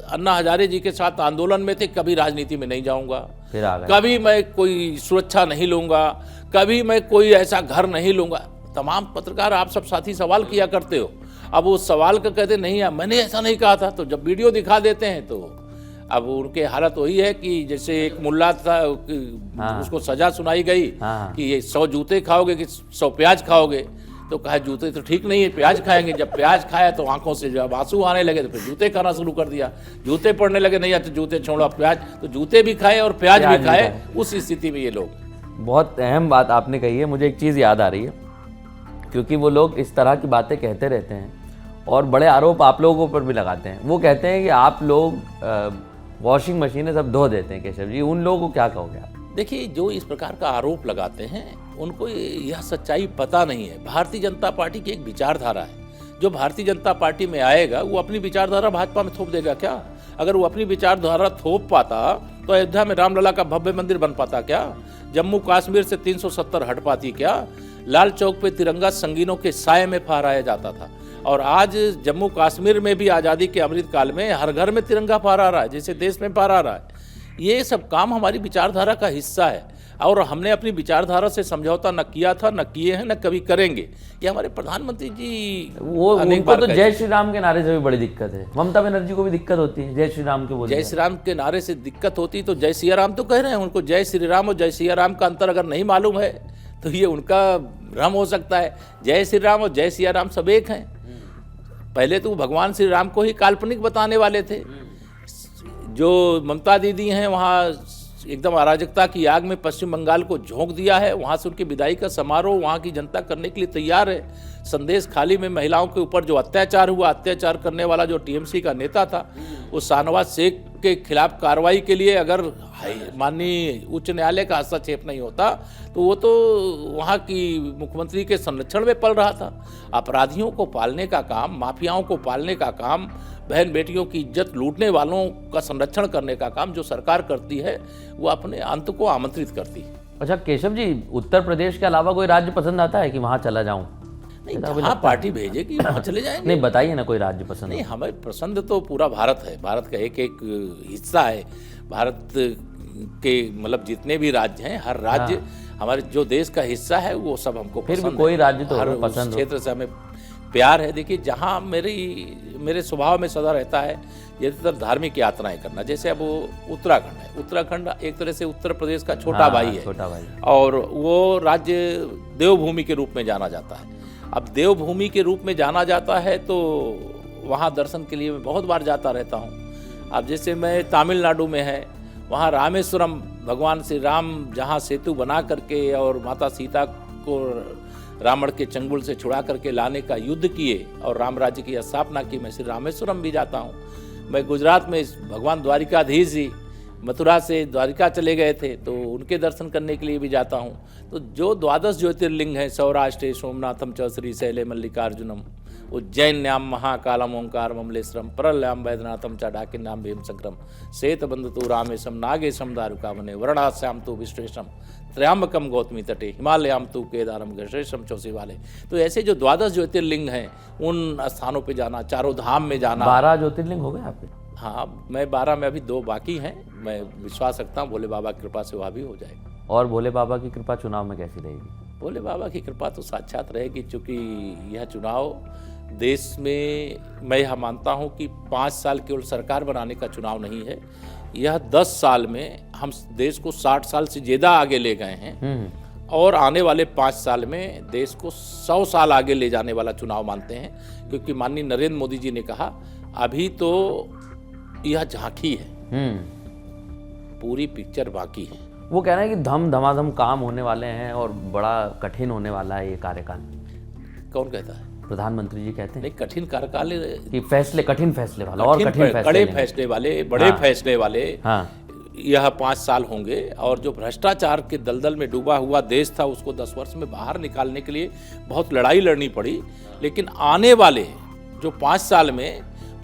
अन्ना हजारे जी के साथ आंदोलन में थे, कभी राजनीति में नहीं जाऊंगा, कभी मैं कोई सुरक्षा नहीं लूंगा, कभी मैं कोई ऐसा घर नहीं लूंगा। तमाम पत्रकार आप सब साथी सवाल किया करते हो, अब वो सवाल का कहते नहीं है मैंने ऐसा नहीं कहा था, तो जब वीडियो दिखा देते हैं तो अब उनके हालत वही है कि जैसे एक मुल्ला था, उसको सजा सुनाई गई कि ये 100 जूते खाओगे कि 100 प्याज खाओगे, तो कहा जूते तो ठीक नहीं है, प्याज खाएंगे। जब प्याज खाया तो आंखों से जब आंसू आने लगे तो फिर जूते खाना शुरू कर दिया, जूते पड़ने लगे, नहीं तो जूते छोड़ो प्याज, तो जूते भी खाए और प्याज भी खाए। उस स्थिति में ये लोग। बहुत अहम बात आपने कही है, मुझे एक चीज़ याद आ रही है, क्योंकि वो लोग इस तरह की बातें कहते रहते हैं और बड़े आरोप आप लोगों पर भी लगाते हैं। वो कहते हैं कि आप लोग वॉशिंग मशीनें सब धो देते हैं। केशव जी, उन लोगों को क्या कहोगे आप? देखिए, जो इस प्रकार का आरोप लगाते हैं उनको यह सच्चाई पता नहीं है। भारतीय जनता पार्टी की एक विचारधारा है, जो भारतीय जनता पार्टी में आएगा वो अपनी विचारधारा भाजपा में थोप देगा क्या? अगर वो अपनी विचारधारा थोप पाता तो अयोध्या में रामलला का भव्य मंदिर बन पाता क्या? जम्मू कश्मीर से 370 हट पाती क्या? लाल चौक पे तिरंगा संगीनों के साये में फहराया जाता था, और आज जम्मू कश्मीर में भी आज़ादी के अमृत काल में हर घर में तिरंगा फहरा रहा है, जैसे देश में फहरा रहा है। ये सब काम हमारी विचारधारा का हिस्सा है, और हमने अपनी विचारधारा से समझौता न किया था, न किए हैं, न कभी करेंगे। ये हमारे प्रधानमंत्री जी उनको तो जय श्री राम के नारे से भी बड़ी दिक्कत है। ममता बनर्जी को भी दिक्कत होती है जय श्री राम के बोलने। जय श्री राम के नारे से दिक्कत होती तो जय सिया राम तो कह रहे हैं, उनको जय श्री राम और जय सिया राम का अंतर अगर नहीं मालूम है तो ये उनका भ्रम हो सकता है। जय श्री राम और जय सिया राम सब एक हैं। पहले तो भगवान श्री राम को ही काल्पनिक बताने वाले थे। जो ममता दीदी हैं वहाँ एकदम अराजकता की आग में पश्चिम बंगाल को झोंक दिया है, वहाँ से उनकी विदाई का समारोह वहाँ की जनता करने के लिए तैयार है। संदेश खाली में महिलाओं के ऊपर जो अत्याचार हुआ, अत्याचार करने वाला जो टीएमसी का नेता था, उस शाहनवाज शेख के खिलाफ कार्रवाई के लिए अगर माननीय उच्च न्यायालय का हस्तक्षेप नहीं होता तो वो तो वहाँ की मुख्यमंत्री के संरक्षण में पल रहा था। अपराधियों को पालने का काम, माफियाओं को पालने का काम, बहन बेटियों की इज्जत लूटने वालों का संरक्षण करने का काम जो सरकार करती है वो अपने अंत को आमंत्रित करती है। अच्छा केशव जी, उत्तर प्रदेश के अलावा कोई राज्य पसंद आता है कि वहाँ चला जाऊँ? नहीं, जहाँ पार्टी भेजेगी वहाँ चले जाएंगे। नहीं बताइए ना कोई राज्य पसंद। नहीं, हमें पसंद तो पूरा भारत है, भारत का एक एक हिस्सा है। भारत के मतलब जितने भी राज्य हैं, हर राज्य हमारे जो देश का हिस्सा है वो सब हमको फिर पसंद भी कोई है। राज्य तो हर हमें पसंद हो। क्षेत्र से हमें प्यार है। देखिए, जहाँ मेरे स्वभाव में सदा रहता है ज़्यादातर धार्मिक यात्राएं करना। जैसे अब वो उत्तराखंड है, उत्तराखंड एक तरह से उत्तर प्रदेश का छोटा भाई है, छोटा भाई, और वो राज्य देवभूमि के रूप में जाना जाता है। अब देवभूमि के रूप में जाना जाता है तो वहाँ दर्शन के लिए मैं बहुत बार जाता रहता हूँ। अब जैसे मैं तमिलनाडु में है, वहाँ रामेश्वरम भगवान श्री राम जहाँ सेतु बना करके और माता सीता को रावण के चंगुल से छुड़ा करके लाने का युद्ध किए और राम राज्य की स्थापना की, मैं श्री रामेश्वरम भी जाता हूँ। मैं गुजरात में भगवान द्वारिकाधीश जी मथुरा से द्वारिका चले गए थे तो उनके दर्शन करने के लिए भी जाता हूँ। तो जो 12 ज्योतिर्लिंग हैं, सौराष्ट्र सोमनाथम च श्रीशैले मल्लिकार्जुनम, उज्जैन्याम महाकालम ओंकार ममलेश्वरम, परल्याम वैद्यनाथम च डाकिन्याम भीमशंकरम, श्वेतबंधतु रामेशम, नागेशम दारुकावने, वरणास्याम तु विश्वेशम, त्र्यंबकम गौतमी तटे, हिमालयाम तु केदारम गशेशम चौसी वाले। तो ऐसे जो 12 ज्योतिर्लिंग हैं उन स्थानों पे जाना, चारों धाम में जाना। 12 ज्योतिर्लिंग हो गए आपके? हाँ, मैं 12 में अभी 2 बाकी हैं। मैं विश्वास रखता हूँ भोले बाबा की कृपा से वह भी हो जाएगा। और भोले बाबा की कृपा चुनाव में कैसी रहेगी? भोले बाबा की कृपा तो साक्षात रहेगी, क्योंकि यह चुनाव देश में, मैं यह मानता हूँ कि 5 साल केवल सरकार बनाने का चुनाव नहीं है। यह 10 साल में हम देश को 60 साल से ज़्यादा आगे ले गए हैं और आने वाले 5 साल में देश को 100 साल आगे ले जाने वाला चुनाव मानते हैं। क्योंकि माननीय नरेंद्र मोदी जी ने कहा अभी तो यह झांकी है, पूरी पिक्चर बाकी है। वो कह रहे हैं कि धम धमाधम काम होने वाले हैं और बड़ा कठिन होने वाला है ये कार्यकाल। कौन कहता है? प्रधानमंत्री जी कहते हैं। नहीं, कठिन कार्यकाल कि फैसले, कठिन फैसले वाला और कठिन फैसले, कड़े फैसले वाले, बड़े फैसले वाले। हाँ, यह 5 साल होंगे। और जो भ्रष्टाचार के दलदल में डूबा हुआ देश था उसको 10 वर्ष में बाहर निकालने के लिए बहुत लड़ाई लड़नी पड़ी। लेकिन आने वाले जो 5 साल में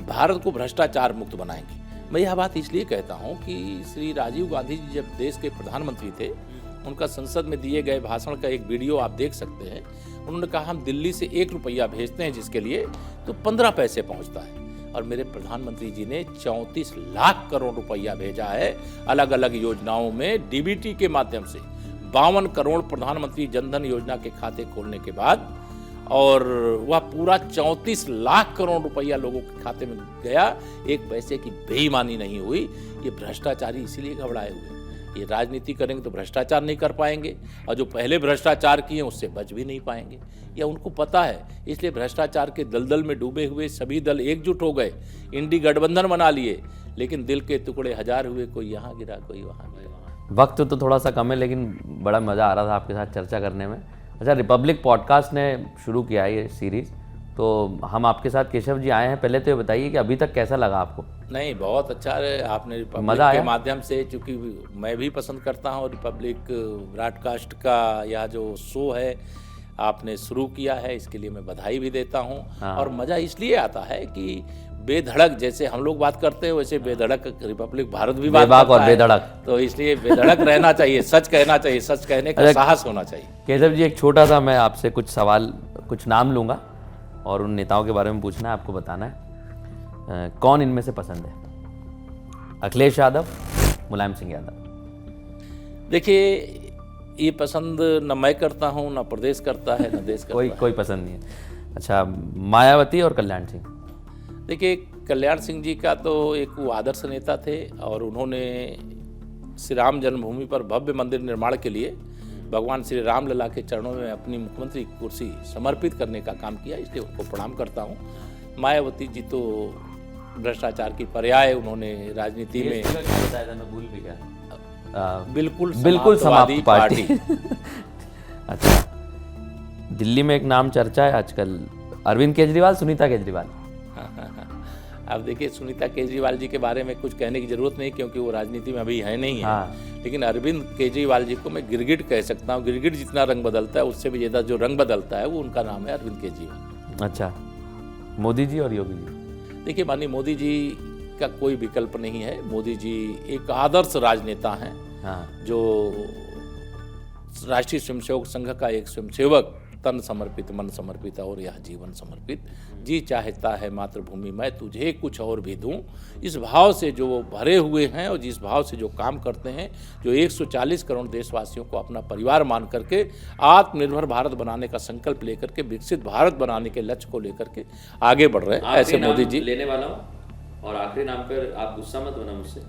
भारत को भ्रष्टाचार मुक्त बनाएंगे। मैं यह बात इसलिए कहता हूं कि श्री राजीव गांधी जी जब देश के प्रधानमंत्री थे, उनका संसद में दिए गए भाषण का एक वीडियो आप देख सकते हैं। उन्होंने कहा हम दिल्ली से 1 रुपया भेजते हैं जिसके लिए तो 15 पैसे पहुंचता है, और मेरे प्रधानमंत्री जी ने 34 लाख करोड़ रुपया भेजा है अलग अलग योजनाओं में डीबीटी के माध्यम से। 52 करोड़ प्रधानमंत्री जनधन योजना के खाते खोलने के बाद, और वह पूरा 34 लाख करोड़ रुपया लोगों के खाते में गया। एक पैसे की बेईमानी नहीं हुई। ये भ्रष्टाचारी इसीलिए घबराए हुए। ये राजनीति करेंगे तो भ्रष्टाचार नहीं कर पाएंगे, और जो पहले भ्रष्टाचार किए उससे बच भी नहीं पाएंगे। यह उनको पता है। इसलिए भ्रष्टाचार के दलदल में डूबे हुए सभी दल एकजुट हो गए, इंडी गठबंधन बना लिए, लेकिन दिल के टुकड़े हजार हुए, कोई यहाँ गिरा कोई वहाँ गिरा। वक्त तो थोड़ा सा कम है लेकिन बड़ा मज़ा आ रहा था आपके साथ चर्चा करने में। अच्छा, रिपब्लिक पॉडकास्ट ने शुरू किया है ये सीरीज़, तो हम आपके साथ केशव जी आए हैं। पहले तो ये बताइए कि अभी तक कैसा लगा आपको? नहीं, बहुत अच्छा है। आपने रिपब्लिक मज़ा आया? के माध्यम से, चूँकि मैं भी पसंद करता हूँ रिपब्लिक ब्रॉडकास्ट का यह जो शो है आपने शुरू किया है, इसके लिए मैं बधाई भी देता हूँ। और मज़ा इसलिए आता है कि बेधड़क, जैसे हम लोग बात करते हैं वैसे बेधड़क रिपब्लिक भारत भी बात करता और है। बेधड़क, तो इसलिए बेधड़क रहना चाहिए, सच कहना चाहिए, सच कहने का साहस होना चाहिए। केशव जी, एक छोटा सा मैं आपसे कुछ सवाल, कुछ नाम लूँगा और उन नेताओं के बारे में पूछना है, आपको बताना है कौन इनमें से पसंद है? अखिलेश यादव, मुलायम सिंह यादव? देखिए, ये पसंद न मैं करता हूँ, न प्रदेश करता है, न देश करता है। कोई पसंद नहीं है। अच्छा, मायावती और कल्याण सिंह? देखिए, कल्याण सिंह जी का तो एक वो आदर्श नेता थे, और उन्होंने श्री राम जन्मभूमि पर भव्य मंदिर निर्माण के लिए भगवान श्री राम लला के चरणों में अपनी मुख्यमंत्री की कुर्सी समर्पित करने का काम किया, इसलिए उनको प्रणाम करता हूँ। मायावती जी तो भ्रष्टाचार की पर्याय उन्होंने राजनीति में, मैं भूल भी गया, बिल्कुल समाप्त पार्टी। अच्छा, दिल्ली में एक नाम चर्चा है आजकल, अरविंद केजरीवाल, सुनीता केजरीवाल? अब देखिए, सुनीता केजरीवाल जी के बारे में कुछ कहने की जरूरत नहीं, क्योंकि वो राजनीति में अभी है नहीं है। हाँ। लेकिन अरविंद केजरीवाल जी को मैं गिरगिट कह सकता हूँ। गिरगिट जितना रंग बदलता है, उससे भी ज़्यादा जो रंग बदलता है वो उनका नाम है अरविंद केजरीवाल। अच्छा, मोदी जी और योगी जी? देखिए, माननीय मोदी जी का कोई विकल्प नहीं है। मोदी जी एक आदर्श राजनेता हैं। हाँ। जो राष्ट्रीय स्वयंसेवक संघ का एक स्वयंसेवक, तन समर्पित मन समर्पित और यह जीवन समर्पित, जी चाहता है मातृभूमि मैं तुझे कुछ और भी दूं, इस भाव से जो वो भरे हुए हैं और जिस भाव से जो काम करते हैं, जो 140 करोड़ देशवासियों को अपना परिवार मान करके आत्मनिर्भर भारत बनाने का संकल्प लेकर के विकसित भारत बनाने के लक्ष्य को लेकर के आगे बढ़ रहे हैं, ऐसे मोदी जी। लेने वाला हूँ और आखिरी नाम पर आप गुस्सा मत होना मुझसे,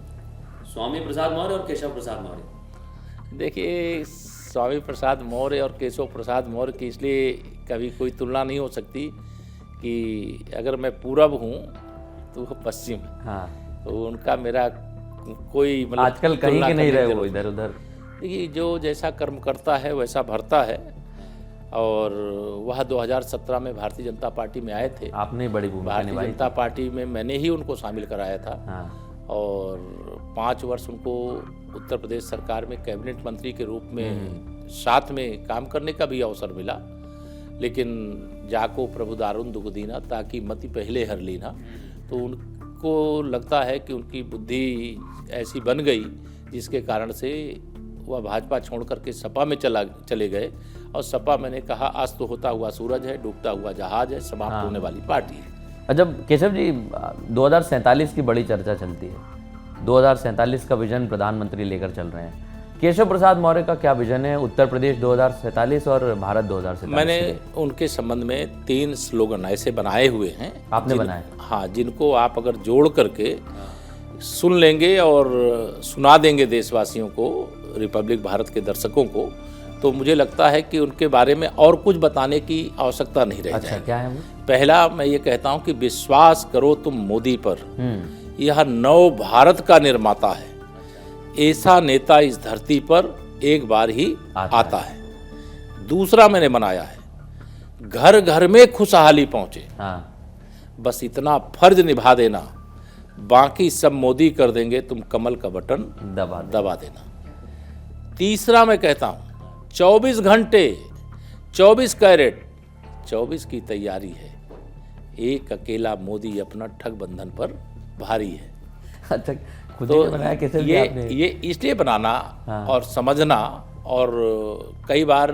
स्वामी प्रसाद मौर्य और केशव प्रसाद मौर्य। देखिए, स्वामी प्रसाद मौर्य और केशव प्रसाद मौर्य की इसलिए कभी कोई तुलना नहीं हो सकती कि अगर मैं पूरब हूँ तो वो पश्चिम है। हाँ। तो उनका मेरा कोई मतलब आजकल कहीं तुलना के नहीं करने रहे की वो जरूरत इधर उधर। देखिए, जो जैसा कर्म करता है वैसा भरता है। और वह 2017 में भारतीय जनता पार्टी में आए थे। आपने बड़ी भूमिका भारतीय निभाई। जनता पार्टी में मैंने ही उनको शामिल कराया था। हाँ। और 5 वर्ष उनको उत्तर प्रदेश सरकार में कैबिनेट मंत्री के रूप में साथ में काम करने का भी अवसर मिला। लेकिन जाको प्रभु दारुण दुख दीना, ताकि मति पहले हर लीना। तो उनको लगता है कि उनकी बुद्धि ऐसी बन गई जिसके कारण से वह भाजपा छोड़ करके सपा में चले गए। और सपा, मैंने कहा, अस्त होता हुआ सूरज है, डूबता हुआ जहाज है, समाप्त होने वाली पार्टी है। जब केशव जी 2047 की बड़ी चर्चा चलती है, 2047 का विजन प्रधानमंत्री लेकर चल रहे हैं, केशव प्रसाद मौर्य का क्या विजन है उत्तर प्रदेश 2047 और भारत 2047? मैंने उनके संबंध में 3 स्लोगन ऐसे बनाए हुए हैं। आपने बनाए? हाँ, जिनको आप अगर जोड़ करके सुन लेंगे और सुना देंगे देशवासियों को, रिपब्लिक भारत के दर्शकों को, तो मुझे लगता है कि उनके बारे में और कुछ बताने की आवश्यकता नहीं रह जाएगी। क्या है वो? पहला, मैं ये कहता हूं कि विश्वास करो तुम मोदी पर, यह नव भारत का निर्माता है। ऐसा नेता इस धरती पर एक बार ही आता है। दूसरा मैंने बनाया है, घर घर में खुशहाली पहुंचे। हाँ। बस इतना फर्ज निभा देना, बाकी सब मोदी कर देंगे, तुम कमल का बटन दबा देना। तीसरा मैं कहता हूं, 24 घंटे 24 कैरेट 24 की तैयारी है, एक अकेला मोदी अपना ठग बंधन पर भारी है। अच्छा, खुद तो ही बनाया कैसे? ये इसलिए बनाना और समझना। और कई बार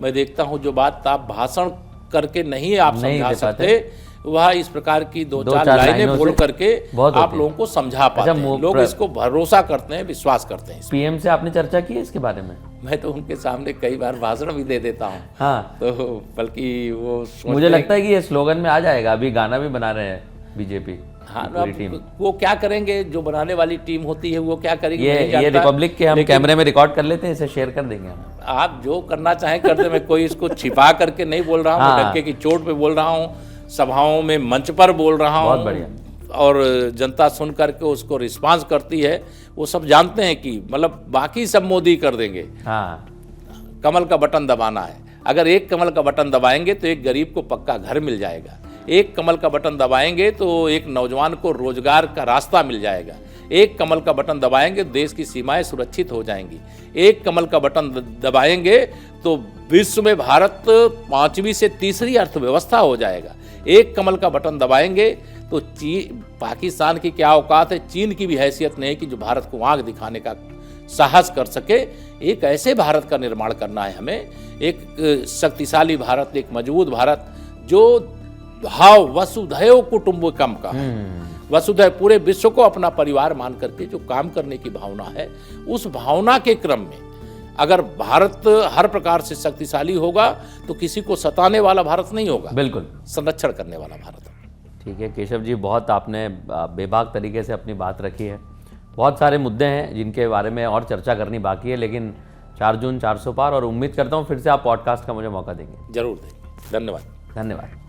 मैं देखता हूं, जो बात आप भाषण करके नहीं आप समझा सकते, वह इस प्रकार की 2-4 लाइनें बोल करके आप लोगों को समझा पाते हैं। लोग इसको भरोसा करते हैं, विश्वास करते हैं। पीएम से आपने चर्चा की है इसके बारे में? मैं तो उनके सामने कई बार भाषण भी दे देता हूँ। हाँ। तो बल्कि वो मुझे लगता है कि ये स्लोगन में आ जाएगा। अभी गाना भी बना रहे हैं बीजेपी। हाँ, पूरी टीम। वो क्या करेंगे, जो बनाने वाली टीम होती है वो क्या करेगी? ये रिपब्लिक के हम कैमरे में रिकॉर्ड कर लेते हैं, इसे शेयर कर देंगे हम। आप जो करना चाहें कर दे। मैं कोई इसको छिपा करके नहीं बोल रहा हूँ, डंके की चोट पे बोल रहा हूँ, सभाओं में मंच पर बोल रहा हूँ। बहुत बढ़िया। और जनता सुन करके उसको रिस्पांस करती है। वो सब जानते हैं कि मतलब बाकी सब मोदी कर देंगे। हाँ। कमल का बटन दबाना है। अगर एक कमल का बटन दबाएंगे तो एक गरीब को पक्का घर मिल जाएगा। एक कमल का बटन दबाएंगे तो एक नौजवान को रोजगार का रास्ता मिल जाएगा। एक कमल का बटन दबाएंगे देश की सीमाएं सुरक्षित हो जाएंगी। एक कमल का बटन दबाएंगे तो विश्व में भारत 5वीं से तीसरी अर्थव्यवस्था हो जाएगा। एक कमल का बटन दबाएंगे तो पाकिस्तान की क्या औकात है, चीन की भी हैसियत नहीं कि जो भारत को आंख दिखाने का साहस कर सके। एक ऐसे भारत का निर्माण करना है हमें, एक शक्तिशाली भारत, एक मजबूत भारत, जो भाव वसुधैव कुटुंबकम का है। वसुधैव, पूरे विश्व को अपना परिवार मान करके जो काम करने की भावना है, उस भावना के क्रम में अगर भारत हर प्रकार से शक्तिशाली होगा तो किसी को सताने वाला भारत नहीं होगा, बिल्कुल संरक्षण करने वाला भारत होगा। ठीक है केशव जी, बहुत आपने बेबाक तरीके से अपनी बात रखी है। बहुत सारे मुद्दे हैं जिनके बारे में और चर्चा करनी बाकी है, लेकिन 4 जून 400 पार, और उम्मीद करता हूँ फिर से आप पॉडकास्ट का मुझे मौका देंगे। जरूर देंगे। धन्यवाद। धन्यवाद।